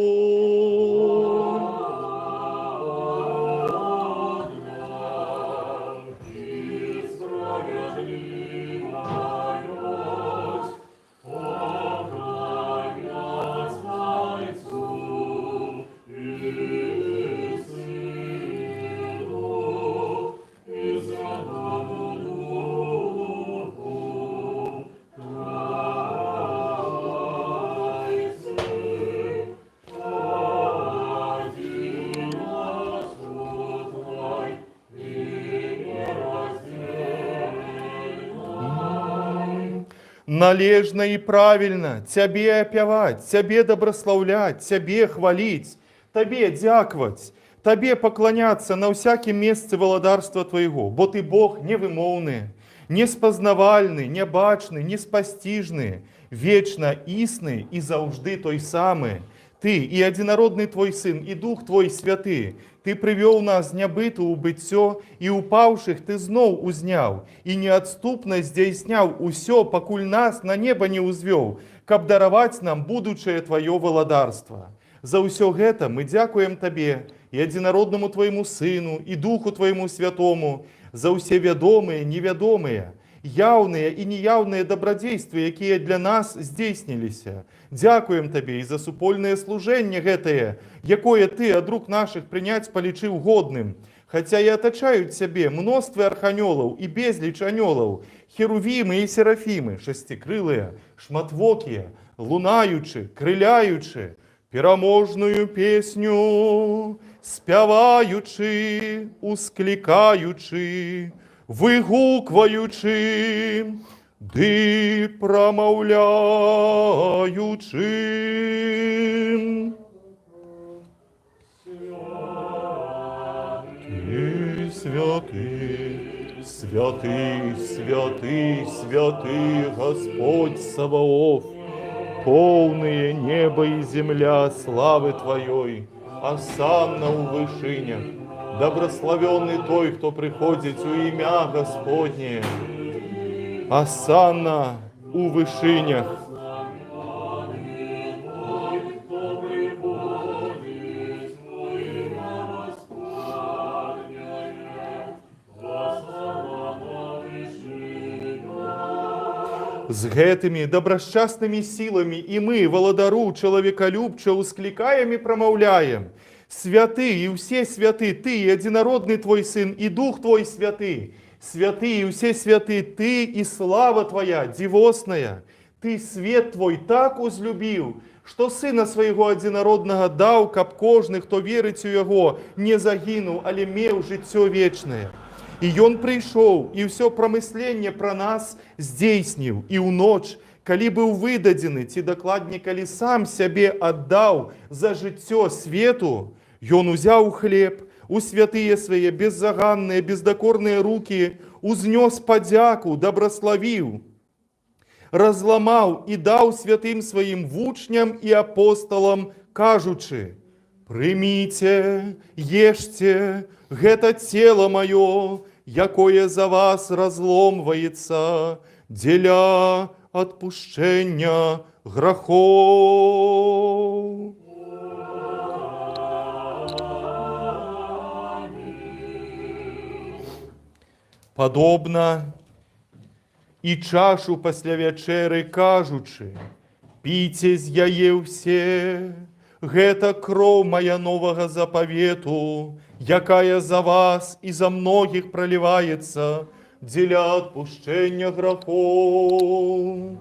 Належно и правильно Тебе опевать, Тебе доброславлять, Тебе хвалить, Тебе дяковать, Тебе поклоняться на всяком месте володарства Твоего, бо Ты Бог невимовный, неспознавальный, небачный, неспостижный, вечно истный и завжди той самый. Ты и одинородный Твой Сын, и Дух Твой Святый, Ты привел нас нябито у быццё, и упавших Ты знов узняв, и неотступно здійсняв усё, покуль нас на небо не узвёў, каб даровать нам будучее Твое володарство. За усё гэта мы дякуем Табе, и одинородному Твоему Сыну, и Духу Твоему Святому, за усе вядомые, невядомые, явные и неявные добродействия, якія для нас здзейсніліся. Дякуем Табе і за супольнае служэнне гэтае, якое Ты ад рук наших прыняць палічыў годным. Хаця і атачаюць Цябе мноствы арханёлаў і безліч анёлаў, херувімы і серафімы, шасцікрылыя, шматвокія, лунаючы, крыляючы, пераможную песню, спяваючы, усклікаючы, выгукваючы, ды прамаўляючы. Ты святы, святы, святы, святы, Господь Саваоф, полные небо и земля славы Твоей, осанна у вышинях, добрословенный Той, кто приходит у имя Господне. Осанна у вышинях. З гэтымі добрашчаснымі сіламі і мы, валадару чалавекалюбча, усклікаем і прамаўляем: святы і ўсе святы Ты, і адзінародны Твой Сын, і Дух Твой Святы. Святы і ўсе святы Ты, і слава Твоя дзівосная. Ты свет Твой так узлюбіў, што Сына Свайго адзінароднага даў, каб кожны, хто верыць у Яго, не загінуў, але меў жыццё вечнае. І Ён прыйшоў, і ўсё прамысленне пра нас здзейсніў. І ў ноч, калі быў выдадзены, ці дакладней, калі сам сябе аддаў за жыццё свету, Ён узяў хлеб, у святыя свае беззаганныя, бездакорныя рукі, узнёс падзяку, добраславіў, разламаў і даў святым сваім вучням і апосталам, кажучы: «Прыміце, ешце, гэта цела маё, якое за вас разломваецца дзеля адпушчэння грахоў». Падобна і чашу пасля вячэры кажучы: «Піце з яе ўсе, гэта кроў мая новага запавету, якая за вас і за многіх проліваецца дзеля адпушчэння грахоў».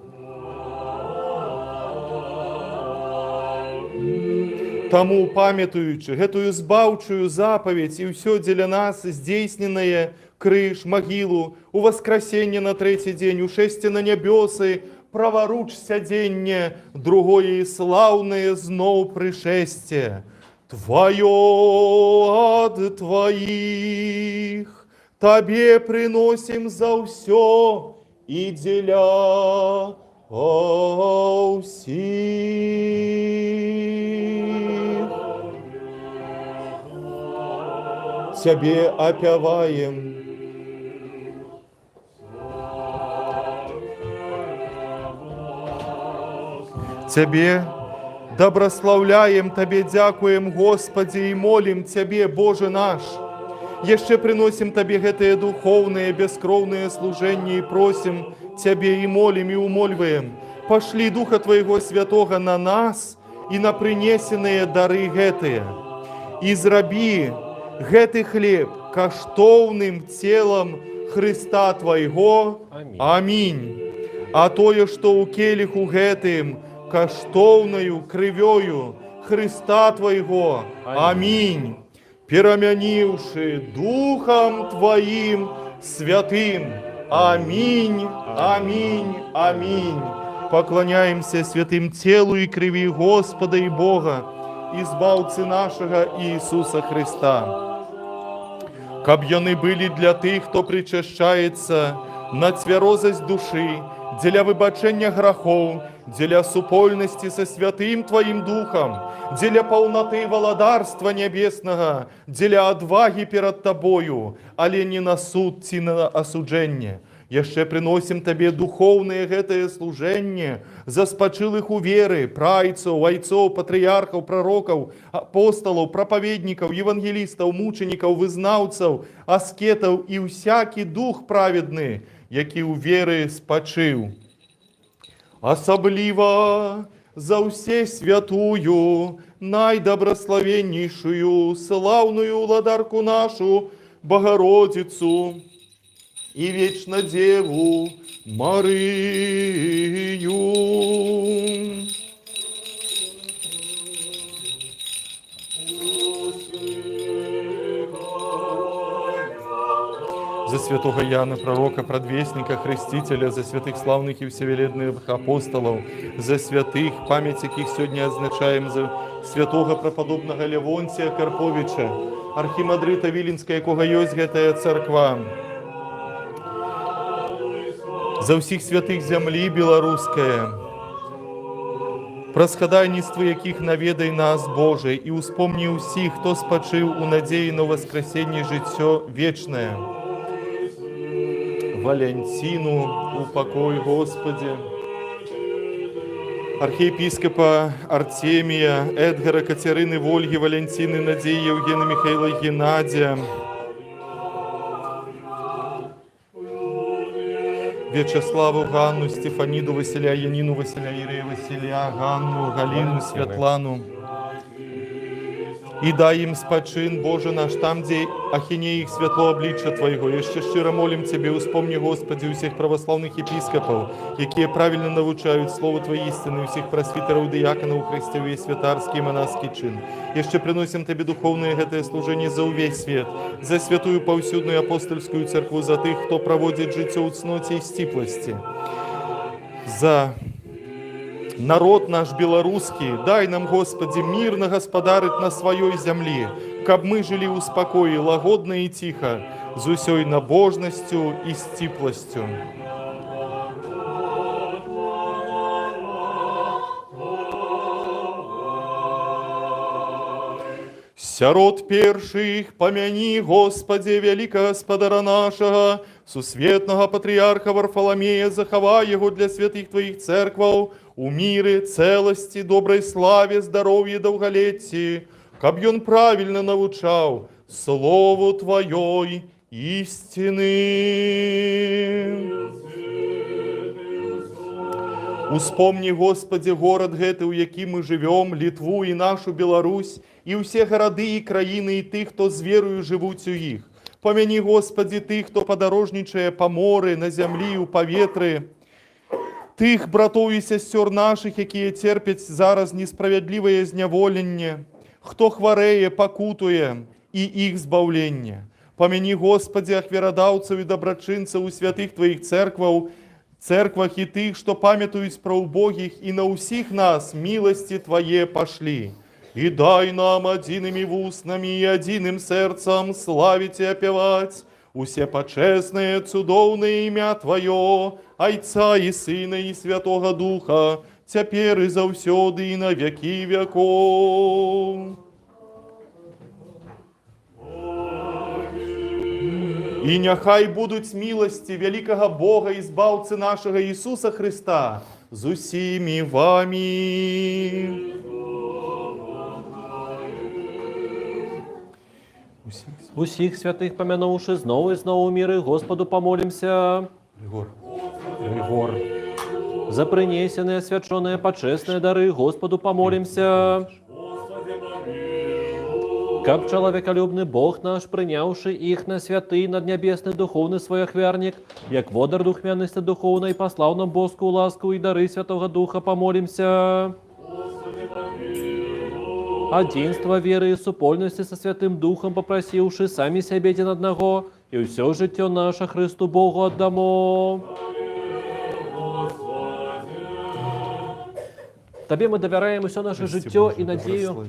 Тому памятуючи гэтую збаўчую заповедь и все дзеля нас здзейсненае, крыж, могилу, у воскресенье на третий день, ушесце на нябёсы, праваруч сядзенне, другое и славное зноў пришесте. Твое ад твоих, Табе приносим за все и деля всіх. Тебе опяваем. Тебе доброславляем, Тебе дякуем, Господи, и молим Тебе, Боже наш. Еще приносим Тебе гэтые духовные, бескровные служения и просим Тебе и молим, и умольваем. Пошли Духа Твоего Святого на нас и на принесенные дары гэтые. И зраби гэты хлеб каштоўным телом Христа Твоего. Аминь. А тое, что у келиху гэтым, каштоўною крывёю Христа Твоего. Аминь. Перамяніўшы Духом Твоим Святым. Аминь, аминь, аминь. Поклоняемся святым телу и крови Господа и Бога, избавцы нашего Иисуса Христа. Каб яны были для тых, кто причащается на цвярозость души, дзеля выбачення грахов, дзеля супольности со святым Твоим Духом, дзеля полноты валадарства небесного, дзеля отваги перед Тобою, але не на суд ці на осуджение. Яшчэ приносим Тебе духовное гэтае служение за спачылых у веры, прайцаў, айцоў, патрыярхаў, пророкаў, апостолаў, проповедников, евангелистов, мучеников, вызнаўцаў, аскетаў и всякий дух праведны, які у веры спачыў. Асабліва за ўсе святую, найдоброславеннейшую, славную уладарку нашу, Богородицу, и вечно Деву Марию. За святого Яна, пророка, предвестника, хрестителя, за святых славных и всевеледных апостолов, за святых, память яких сегодня означаем, за святого преподобного Левонтия Карповича, архимандрита Виленска, якого есть гэтая церква, за всіх святых землі беларускае, праз хадайніцтва якіх наведай нас, Боже, і успомні ўсіх, хто спачыў у надзеі на воскресенне жыццё вечнае. Валентину, упокой, Господи, архиепископа Артемия, Эдгара, Катерины, Вольги, Валентины, Надеи, Евгена, Михаила, Геннадия, Вячеславу, Ганну, Стефаниду, Василия, Янину, Василия, Ирея, Василия, Ганну, Галину, Светлану. И дай им спачин, Боже наш, там, где ахине их светло обличья Твоего. Еще щиро молим Тебе, успомни, Господи, у всех православных епископов, якие правильно навучают Слово Твоей истины, у всех просвитеров, диаконов, христиан, святарский и монашеский чин. Еще приносим Тебе духовное гэтое служение за увесь свет, за святую повсюдную апостольскую церкву, за тех, кто проводит житье у цноте и стиплости, за народ наш белорусский, дай нам, Господи, мирно господарить на своей земле, каб мы жили у спокое, лагодно и тихо, з усей набожностью и стиплостью. Сярод перших помяни, Господи, великого Господара нашего, сусветного патриарха Варфоломея, захавай его для святых Твоих церкваў, у мире, целости, доброй славе, здоровье, долголетии, каб ён правильно навучаў Слову Твоей истины. Успомни, Господи, город гэты, у які мы живем, Литву и нашу Беларусь, и все городы и краины, и тых, кто з верою живуть у іх. Помяни, Господи, тых, хто подорожнічае па моры, на землі, у паветры, тых братоў і сясцёр наших, якія терпяць зараз несправядлівае зняволенне, хто хвареє, покутує, і їх збавлення. Помяни, Господи, ахверодавцев і доброчинцев у святих Твоїх церквах і тих, що пам'ятують про убогих, і на усіх нас милости Твоє пошли. И дай нам одиными устнами и одним сердцем славить и опевать усе почесное, цудовное имя Твое, Отца и Сына и Святого Духа, теперь и завсёды и на веки веков. И нехай будуть милости великого Бога и Збавцы нашего Иисуса Христа з усіми вами. Усіх святих помянувши, знову і знову міри, Господу помолимся. Григор. За принесенные, освященные, почестные дары, Господу помолимся. Как человеколюбный Бог наш, принявший их на святый, над небесный духовный свой охверник, як водар духмяности духовной, послав нам Божскую ласку и дары Святого Духа, помолимся. Одинство веры и супольности со Святым Духом, попросивши сами себе один одного, и все житье наше Христу Богу отдамо. Тебе мы доверяем все наше житье и надею.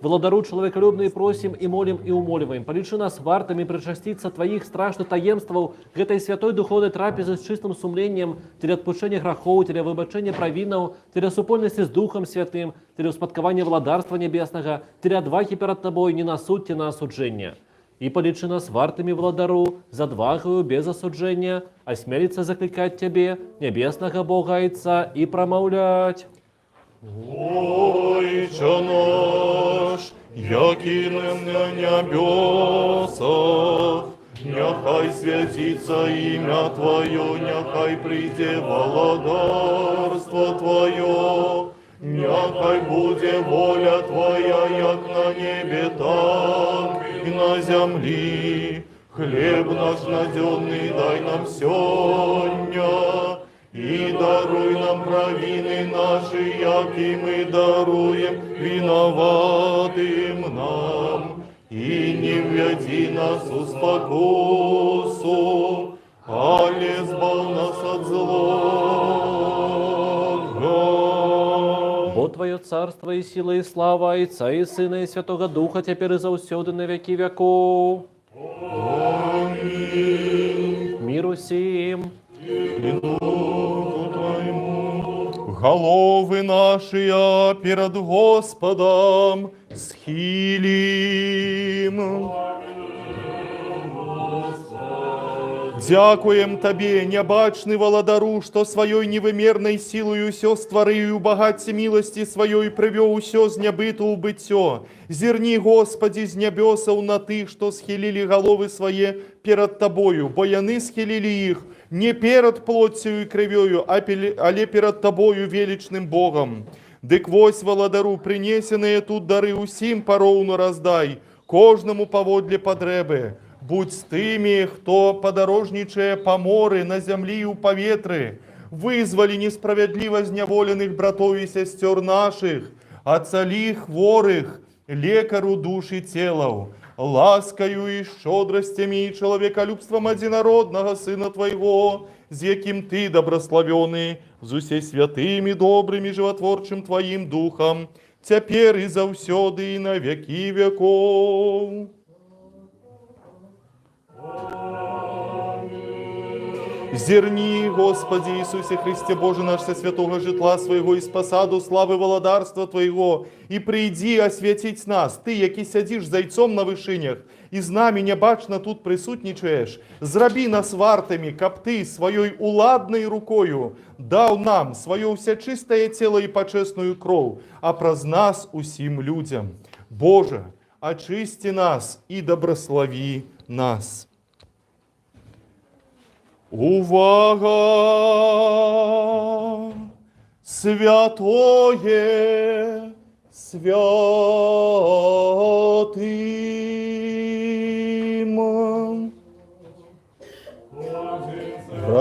Владару человеколюбный просим и молим и умоливаем. Полечи нас вартами причаститься Твоих страшных таемствов к этой святой духовной трапезе с чистым сумлением, для отпущения грехов, для выбачения провинов, для супольности с Духом Святым, для успадкования владарства небесного, для отваги перед Тобой, не на суд, на осуджение. И полечи нас вартами владару, за двагою без осуджения, осмелиться закликать Тебе, небесного Бога Отца, и промовлять. Отче наш, який на небесах, нехай святится имя Твое, нехай прийде владарство Твое, нехай буде воля Твоя, як на небе, так и на землі. Хлеб наш наденный дай нам сегодня, и даруй нам провины наши, яки мы даруем виноватым нам. И не введи нас в спокусу, але избав нас от злого. Бо Твое царство и сила и слава Отца и Сына и Святого Духа, теперь и завсёды на веки веков. Аминь. Миру всем. Головы наши перед Господом схилим. Дякуем Тебе, небачный владару, что своей невымерной силою все створив, богатці милости своей привел все з небыту у бытье. Зерни, Господи, з небесов на тых, что схилили головы свои перед Тобою, бо яны схилили их не перед плотью и кровью, але перед Тобою, величным Богом. Дык вось владару принесенные тут дары усім поровну раздай, кожному поводле потреби. Будь з тими, хто подорожничає по морі, на землі і у повітрі, визволі несправедливо зневолених братов і сестер наших, оцели хворих, лекару душ и телов, ласкою и щедростями и человеколюбством одинородного Сына Твоего, з яким Ты добрословенный, з усе святым и добрым и животворчим Твоим Духом, теперь и завсёды и на веки веков. Зерни, Господи Иисусе Христе Боже наш, со святого житла Своего и спасаду славы владарства Твоего, и приди освятить нас, Ты, який сядиш зайцом на вишинях, і з нами небачно тут присутничаєш, зроби нас вартами, каб Ты своей уладной рукою дал нам свое всечистое тело и почестную кров, а проз нас усім людям. Боже, очисти нас и доброслови нас. Увага! Святое святым!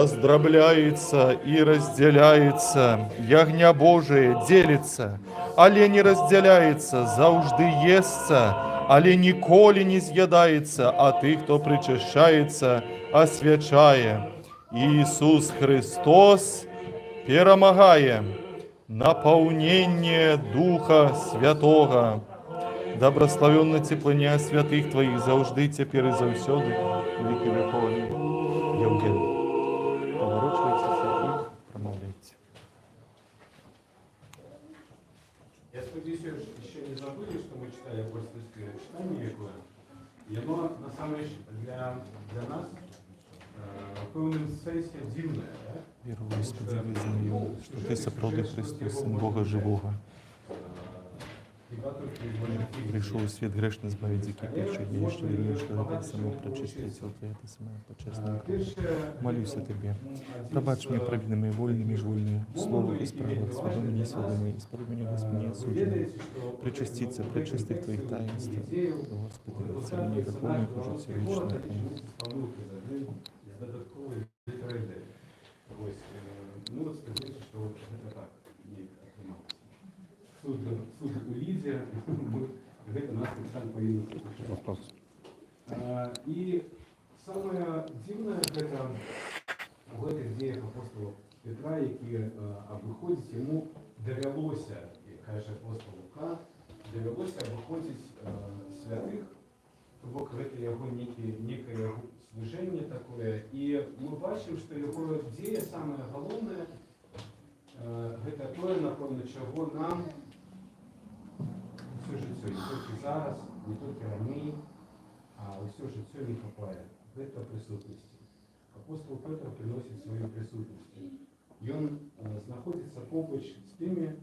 раздробляется и разделяется, ягня Божие делится, але не разделяется, завжди естся, але ніколи не з'їдається, а тих, хто причащається, освячає. Иисус Христос перемагає. Наполнение Духа Святого. Добрословенно теплыня святых Твоих завжди, теперь и завсёды, веки веков. Євген, поворачивайтеся и промовляйте. Я сподіваюся, ще не забыли, что мы читали апостольское читание якое. И оно, на самом деле, для нас в певному сенсі дивне. Да? Віру, Господи, визнаю, що Ти справді Христос, Син Бога Живого. Пришел в свет грешный избавить закипевший день, что вернешь, что это само прочистить, вот это самое почестное. Молюсь о Тебе. Пробачь мне провины мои вольными и вольными, слово и справа, сводомыми и сводомыми, исправь меня, Господи, осужденный, причаститься, причастых Твоих таинств. Господи, царь мне, как помню, уже все вечное. Ну, вот скажите, что вот это так не отнималось. Суд у Лидзе, это нас Александр повинен. Вопрос. И самое дивное это в этих діях апостола Петра, які обиходять, йому довелося, і каже апостол Лука, довелося обиходити святих, бо це його некое служение такое. И мы бачимо, что его идея самая головная, это то, напевно, чего нам все життя, не тільки зараз, не тільки раніше, а все життя не хапає. Это присутності. Апостол Петр приносит свою присутність. І він знаходиться поруч з тими,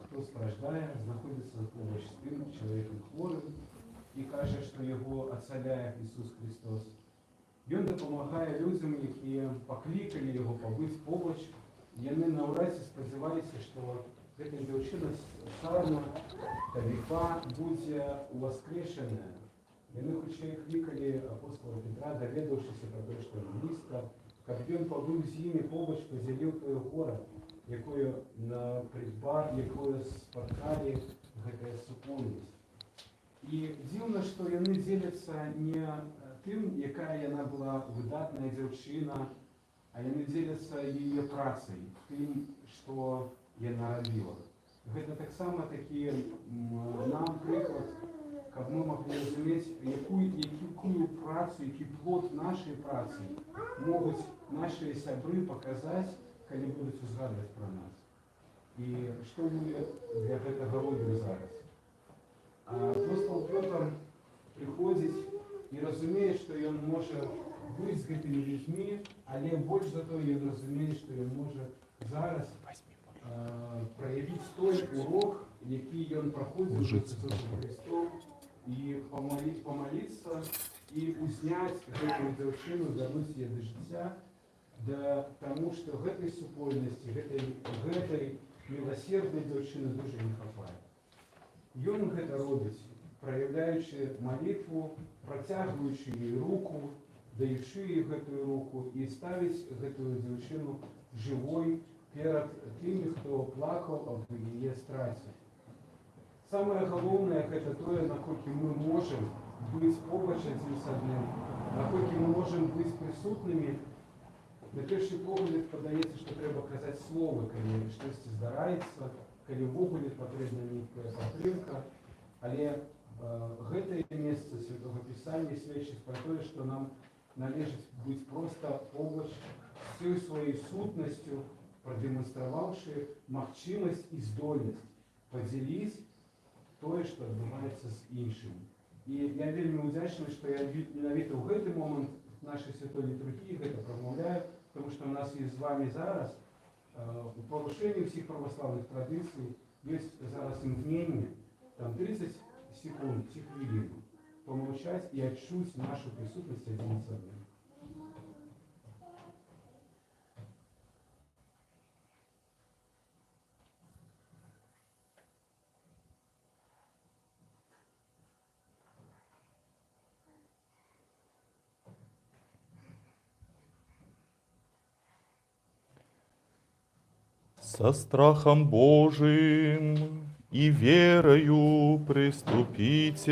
хто страждає, знаходиться поруч з тим чоловіком хворим, і каже, що його оцеляє Ісус Христос. І він допомагає людям, які покликали його побути поруч. І вони навряд чи сподіваються, що ця дівчина Сарна та Віфа буде воскрешена. І вони хоча й кликали апостола Петра, довідавшись про те, що він близько, щоб він побув з ними поруч, поділив твоє горе, якою на придбар, якою споткали ця супольність. І дивно, що вони діляться не тим, яка вона була видатна дівчина, а вони діляться її працею, тим, що вона робила. Це так само таки нам приклад, щоб ми могли розуміти, яку працю, який плод нашої праці можуть наші сябри показати, коли будуть згадувати про нас. І що ми для цього робимо зараз. Апостол Петр приходить і розуміє, що він може бути з цими людьми, але більш за то він розуміє, що він може зараз проявити той урок, який він проходить з Ісусом Христом, і помолитися, і узняти цю дівчину, вернути її до життя, тому що в цій супольності, в цій милосердної дівчини дуже не хапає. Він це робить, проявляючи молитву, протягуючи їй руку, даючи їй цю руку і ставить цю дівчину живою перед тими, хто плакав об її страті. Самое головное это то, насколько мы можем быть поруч один с одним, насколько мы можем быть присутными. На перший погляд подається, що треба казати слово, коли щось здарається, коли вогулі потрібна некая підтримка. Але це місце Святого Писання свідчить про те, що нам належить бути просто поруч з цією своєю сутністю, продемонструвавши можливість і здольність поділитися то, що відбувається з іншим. І я вельми вдячний, що я навіть в цей момент нашої святої літургії це промовляю, тому що у нас є з вами зараз у порушенні всіх православних традицій є зараз імкнення, там 30 секунд, ці хвилин, помовчати і відчути нашу присутність один з одним. Со страхом Божиим и верою приступите.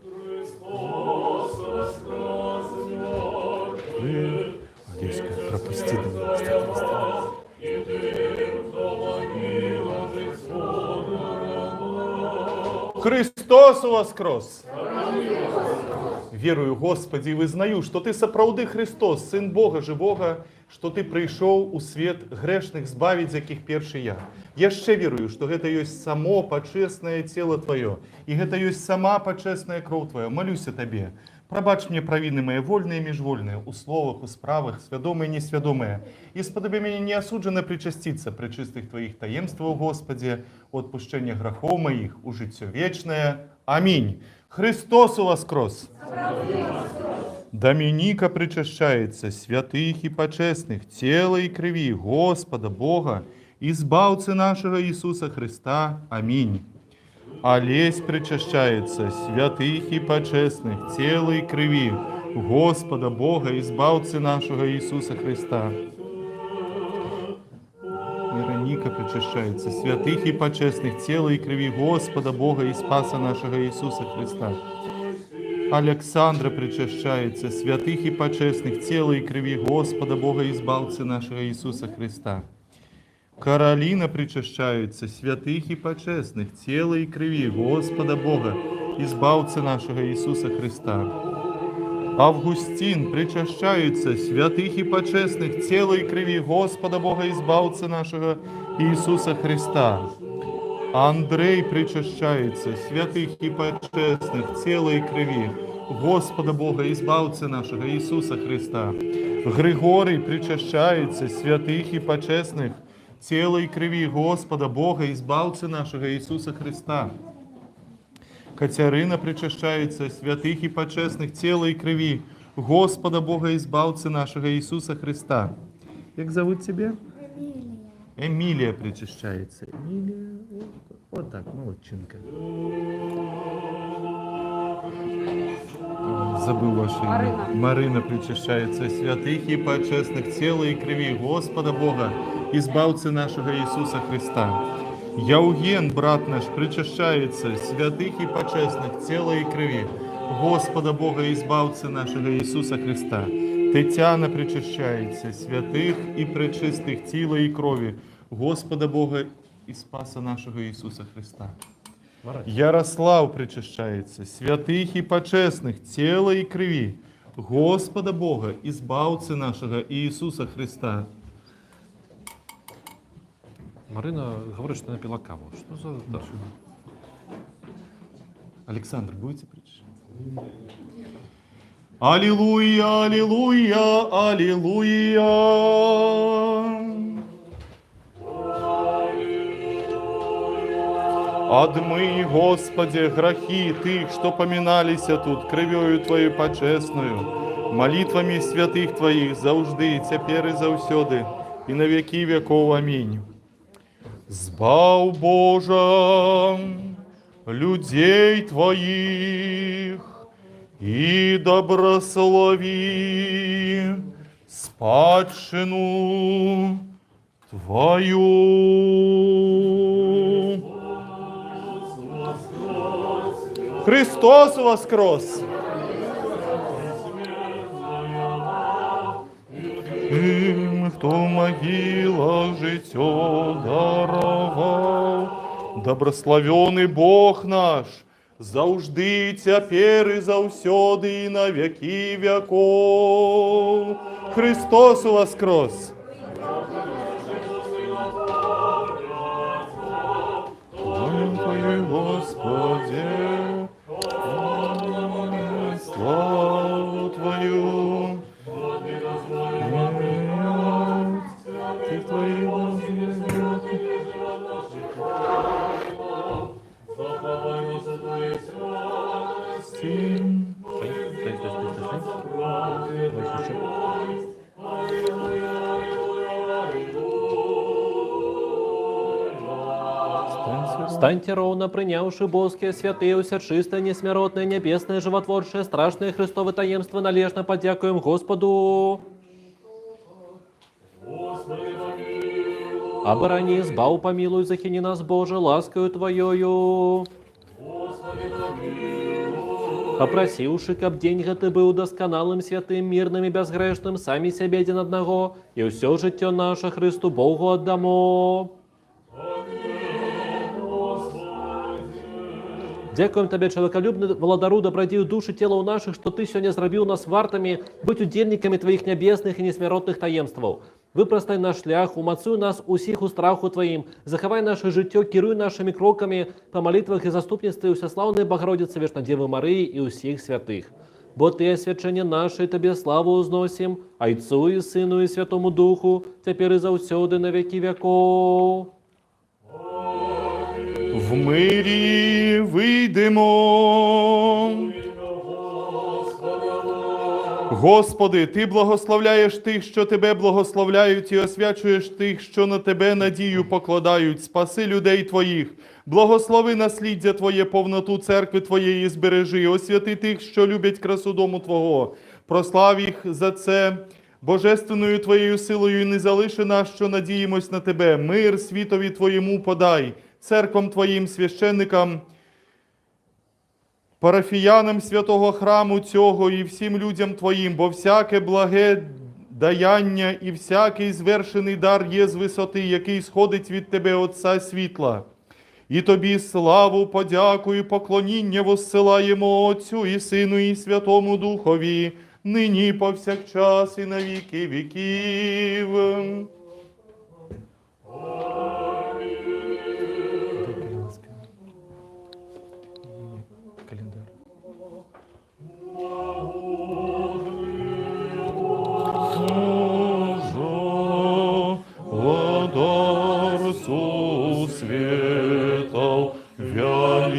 Христос воскрес из мертвых, Олеська, пропусти до меня. и ты, кто могила жить свободно. Христос воскрес! Верую, Господи, и вызнаю, что Ты сапраўды Христос, Сын Бога Живого, что Ты прийшов у свет грешных збавить, з яких перший я. Я ще верую, что это есть само почесное тело Твое, и это есть сама почесная кров Твоя. Молюся Тебе, пробач мне провины мои вольные и межвольные, у словах, у справах, свядомые и несвядомые, и сподоби меня неосудженно причаститься при чистых Твоих таемствах, Господи, отпущения грехов моих, у житье вечное. Аминь. Христос воскрес! Доминика причащается святых и почестных, тела и крови Господа Бога, избавцы нашего Иисуса Христа. Аминь. Олесь причащается святых и почестных, тела и крови Господа Бога, избавцы нашего Иисуса Христа. Вероника причащается святых и почестных, тела и крови Господа Бога и Спаса нашего Иисуса Христа. Александра причащается святых и почестных, тела и крови Господа Бога и избавцы нашего Иисуса Христа. Каролина причащается святых и почестных, тела и крови Господа Бога, избавцы нашего Иисуса Христа. Августин причащается святых и почестных, тела и крови Господа Бога, избавцы нашего Иисуса Христа. Андрей причащается святых и почестных, тела и крови Господа Бога, избавцы нашего Иисуса Христа. Григорий причащается святых и почестных, тела и крови Господа Бога, избавцы нашего Иисуса Христа. Катерина причащается святых и почестных, тела и крови Господа Бога, избавцы нашего Иисуса Христа. Как зовут тебя? Эмилия причащается. Эмилия, вот так, молодчинка. Забыл ваше имя. Марина причащается святых и почестных, тела и крови Господа Бога, избавцы нашего Иисуса Христа. Яуген, брат наш, причащается святых и почестных, тела и крови Господа Бога, избавцы нашего Иисуса Христа. Тетяна причащается святых и пречистых тела и крови Господа Бога и Спаса нашего Иисуса Христа. Ярослав причащается святых и почестных, тела и крови Господа Бога, избавцы нашего Иисуса Христа. Марина говорит, что напила каву. Что за... да. Александр, будете причащаться? Аллилуйя, аллилуйя, аллилуйя. Адмы, Господи, грехи Тых, что поминались тут, кровью Твою почестную, молитвами святых Твоих, заужды, теперь и заусёды, и на веки веков. Аминь. Збав, Божа, людей Твоих, и доброслови спадщину Твою. Христос воскрес! Тим, хто в могилах життя даровав, добрословенный Бог наш, завжди, тепер і завсёди, і на веки веков. Христос воскрес! Твой Господи, славу Твою, Ты Твои Станьте ровно, принявши божские святые, усерчистое, несмиротное, небесное, животворчее, страшное Христово таемство, належно подякуем Господу. Оборони, избав, помилуй, захини нас, Боже, ласкою Твоею. Попросивши, каб деньга Ты был досконалым, святым, мирным и безгрешным, сами себе один одного, и все життя наше Христу Богу отдамо. Дякуем Тебе, человеколюбный владару, добродію души тела у наших, что Ты сегодня зробил нас вартами быть удельниками Твоих небесных и несмиротных таемствов. Выпростай наш шлях, умацуй нас усіх у страху Твоим, заховай наше життя, керуй нашими кроками по молитвах и заступництве Всеславной Богородицы, Вешнодевы Марии и усіх святых. Бо Ты освячение наше, и Тебе славу узносим, Отцу и Сыну и Святому Духу, теперь и завсёды на веки веков. В мирі вийдемо. Господи, Ти благословляєш тих, що Тебе благословляють, і освячуєш тих, що на Тебе надію покладають. Спаси людей Твоїх, благослови насліддя Твоє, повноту церкви Твоєї збережи, освяти тих, що люблять красу дому Твого. Прослав їх за це божественною Твоєю силою, і не залиши нас, що надіємось на Тебе. Мир світові Твоєму подай, церквам Твоїм, священникам, парафіянам святого храму цього і всім людям Твоїм, бо всяке благе даяння і всякий звершений дар є з висоти, який сходить від Тебе, Отця світла. І Тобі славу, подяку і поклоніння воссилаємо Отцю і Сину і Святому Духові, нині повсякчас і на віки віків. Календарь. Владарцу светов, великих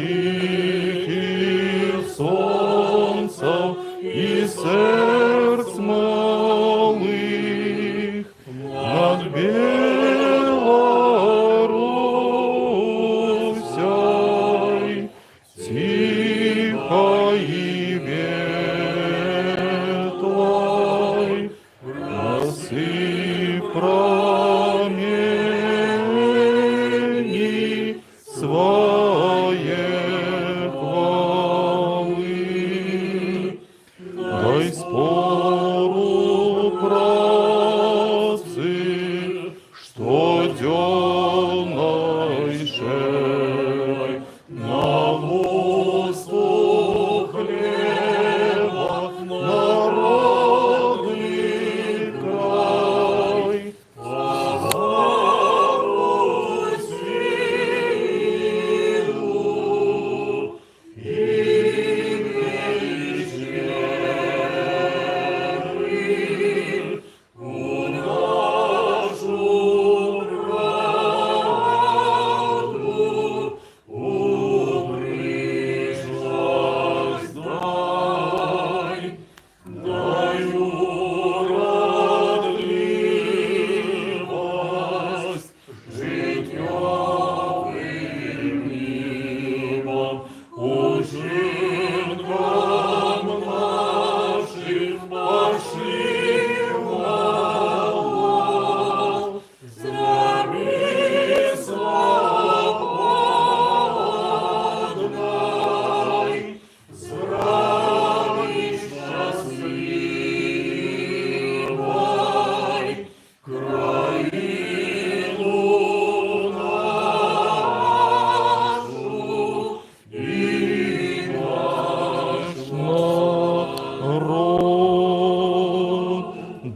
солнцев и сердц малых над Белорусей, тихо и ветлой, росы промени своей хвалы. Дай спору працы, что дённейшей на воздух хлеба народный край.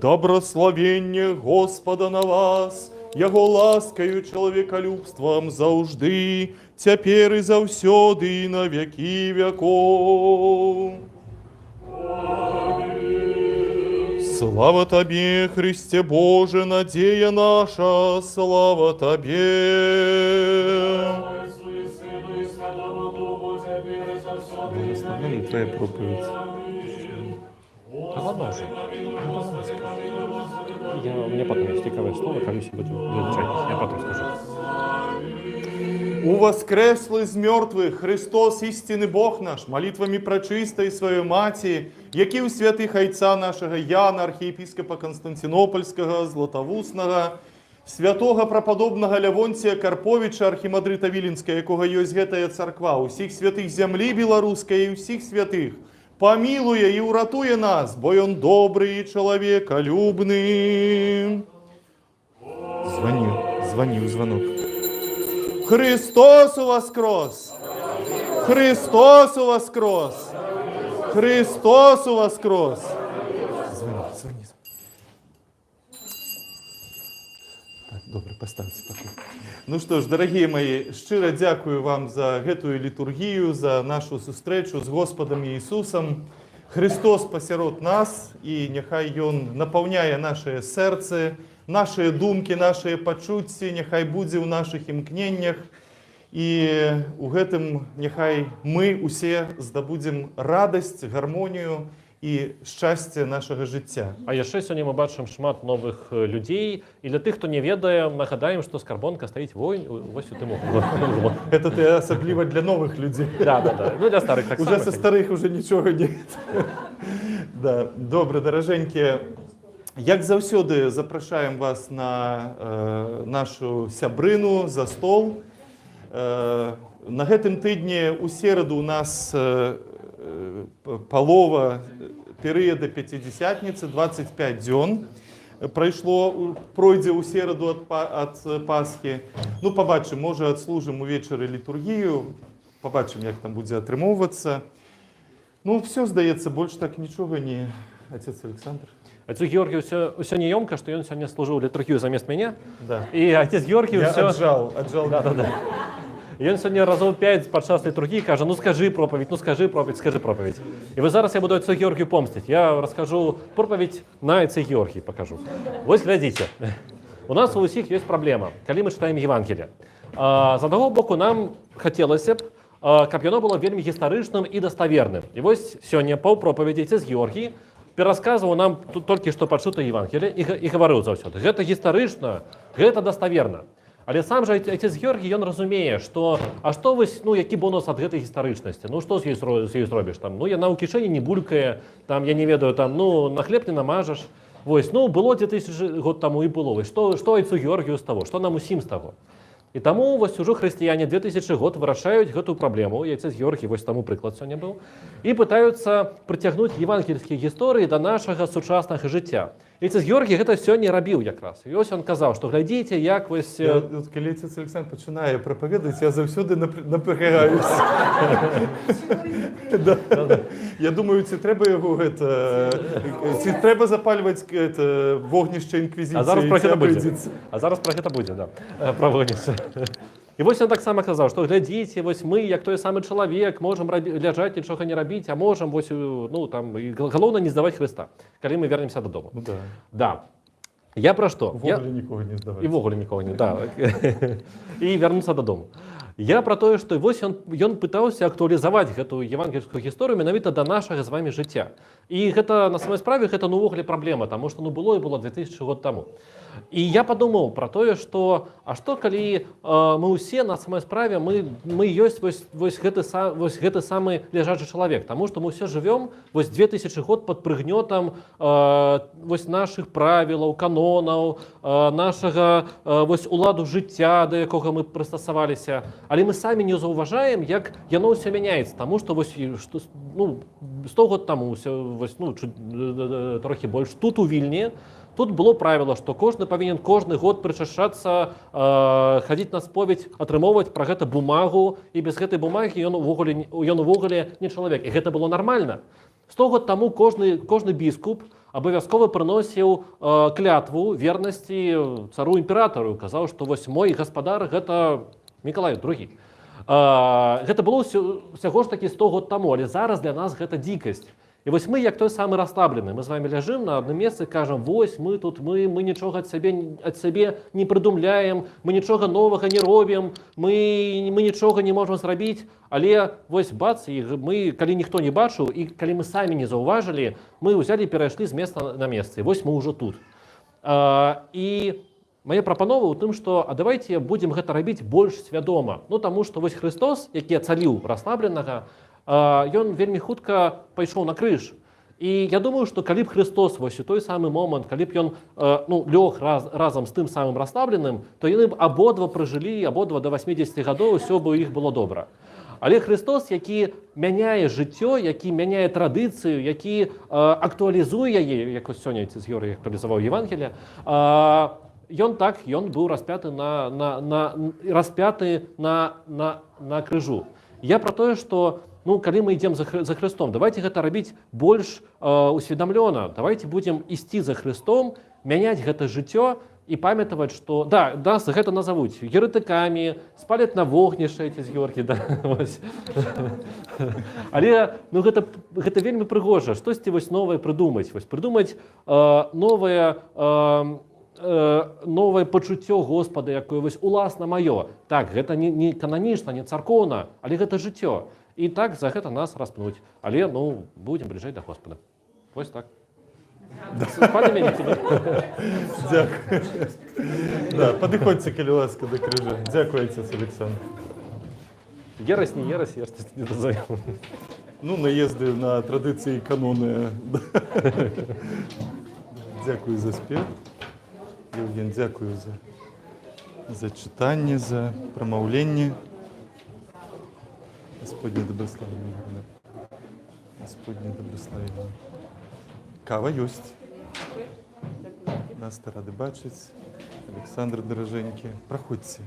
Добрословення Господа на вас, Його ласкою чоловіколюбством завжди, тепер і завсёды, і на веки веков. Слава Тобі, Христе Боже, надія наша, слава Тобі. Благословен Твоя проповедь. А ладно уже. У меня потом есть цікаве слово, комиссия будет изучать. Я потом скажу. У воскреслый з мертвых Христос, істинний Бог наш, молитвами пречистої своєї Маті, які у святих Отця нашого Яна, архієпископа Константинопольського, Златоустного, святого прападобнага Лявонція Карповіча, архімандрыта Віленскага, якога ёсць гэтая царква, усіх святых зямлі беларускай і ўсіх святых, памілуе і ўратуе нас, бо ён добры і чалавекалюбны. Звоніў звонок. Христос воскрес! Христос воскрес! Христос воскрес! Звони. Так, добре, поставьте пока. Ну что ж, дорогие мои, щиро дякую вам за гэтую літургію, за нашу сустрэчу з Господом Ісусом. Христос пасярод нас, і няхай Ён напаўняе наше сэрцы, наши думкі, наши пачуцці, няхай будзе ў наших імкненнях. І у гэтым няхай мы усе здабудзем радасць, гармонію і шчасце нашага жыцця. А яшчэ сёння мы бачым шмат новых людзей, і для тых, хто не ведае, нагадаем, што скарбонка стаіць вось у тым углу. Это ты асабліва для новых людзей. Да. Ну для старых так Уже само. со старых уже нічога нет. Да, добра, даражэнькія. Як заўсёды запрашаем вас на нашу сябрыну за стол. На гэтым тыдні у сераду у нас палова перыяда Пяцідзясятніцы, 25 дзён пройдзе ў сераду ад Пасхі. Ну, пабачым, можа, адслужым увечары літургію, пабачым, як там будзе атрымоўвацца. Ну, все, здаецца, больш так нічога не... Отец Александр. Отцу Георгию все неёмко, что он сегодня служил литургию замест меня. Да. И отец Георгий Я все... отжал. Да. И он сегодня разов 5 падчас литургии каже, ну скажи проповедь. И вы зараз я буду отцу Георгию помстить. Я расскажу проповедь на отце Георгий покажу. Вот глядите. У нас у усіх есть проблема, когда мы читаем Евангелие. З одного боку нам хотелося б, каб яно было вельмі гістарычным і даставерным. І вось сёння паўпроповедзі отец Георгий пераказваў нам тут толькі што пачутае Евангелие і гаварыў заўсёды. Гэта гістарычна, гэта даставерна. Але сам жа отец Георгий, ён разумее, што што вось, ну, які бонус ад гэтай гістарычнасці? Ну, што з ёй зробіш? Там, ну, яна ў кішэні не булькае, там, я не ведаю, там, ну, на хлеб не намажаш. Вось, ну, было 2000 год таму і было. Вось, што отцу Георгію з таго? Што нам усім з таго? І таму вось ужо хрысціяне 2000 год вырашаюць гэтую праблему, і отец Георгий вось таму прыклад сёння быў, і пытаюцца прыцягнуць евангельскія гісторыі да нашага сучаснага жыцця. І отец Георгий гэта сёння рабіў якраз. І ось ён казаў, што глядзіце, як вось... Калі отец Александр пачынае прапаведаць, я заўсёды напрягаюсь. Я думаю, ці трэба яго гэта... Ці трэба запальваць вогнішча інквізіцыі. А зараз пра гэта будзе, да, пра вогнішча. І вось ён таксама казаў, што глядзіце, вось мы, як той самы чалавек, можам ляжаць, нічога не рабіць, а можам вось, ну, там, галоўна не здаваць Хрыста, калі мы вернемся дадому. Ну, да. Да. Я пра што? Ввогуле нікога не здаваць. І ввогуле нікога не, да. І вернуцца дадому. Я пра тое, што вось ён пытаўся актуалізаваць гэтую евангельскую гісторыю менавіта да нашага з вамі жыцця. І гэта, на самой справе, гэта, ну, увогуле праблема, таму што, ну, было 2000 год таму. І я падумаў пра тое, што што калі мы ўсе на самой справе мы ёсць вось гэты самы ляжачы чалавек, таму што мы ўсе жывём вось 2000 год пад прыгнётам вось нашых правілаў, канонаў, нашага вось уладу жыцця, да якога мы прыстасаваліся, але мы самі не заўважаем, як яно ўсё мяняецца, таму што вось, ну, 100 год таму вось, ну, трохі больш тут у Вільні. Тут было правіло, што кожны павінен кожны год прычашчацца, хадзіць на споведь, атрымоўваць пра гэта бумагу, і без гэтай бумагі ён увогуле не чалавек. І гэта было нармальна. 100 год таму кожны біскуп абавязкова прыносіў клятву вернасці цару імператару, казаў, што вось мой гаспадар гэта Мікалай II. Гэта было ўсяго ж такі 100 год таму, але зараз для нас гэта дзікасць. І вось мы, як той самы расслаблены, мы з вами ляжым на адным месцы, кажам, вось мы тут, мы нічога ад сябе не прыдумляем, мы нічога новага не робім, мы нічога не можам зрабіць, але вось бац, і мы, калі ніхто не бачыў, і калі мы самі не заўважылі, мы ўзялі і перайшлі з месца на месца, і вось мы ўжо тут. І мае прапановы ў тым, што давайте будзем гэта рабіць больш свядома, ну таму што вось Христос, які ацаліў расслабленага, ён вельмі хутка пайшоў на крыж. І я думаю, што калі б Христос вось у той самы момант, калі б ён лёг разам з тым самым расслабленым, то яны б абодва пражылі, абодва до 80 гадоў, усё бы у іх было добра. Але Христос, які мяняе жыццё, які мяняе традыцыю, які актуалізуе яе, як сёння з Юрый актуалізаваў Евангелие, ён быў распяты на крыжу. Я про тое, што калі мы ідзем за Христом, давайте гэта рабіць больш усведамлёна, давайте будзем ісці за Христом, мяняць гэта жыццё, і памятаваць, што нас гэта назавуць еретыкамі, спаляць на вогнішча эти з'ёркі, але гэта вельмі прыгожа, штосьці вось новае прыдумаць, новае пачуццё Господа, якое вось уласна маё. Так, гэта не кананічна, не царкоўна, але гэта жыццё. І так за гэта нас распнуць. Але будзем бліжэй да Господа. Вось так. Дякую. Падыходзьце, калі ласка, да крыжа. Дзякуй, отец Александр. Ерась, не ерась, я штось не дозаю. Наезды на традыцыі і каноны. Дзякую за спев. Евген, дзякую за чытанне, за прамаўленне. Господне дабраславенне. Господне дабраславенне. Кава ёсць. Нас рады бачыць. Александр даражэнькі. Праходзьце.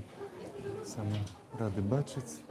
Саме рады бачыць.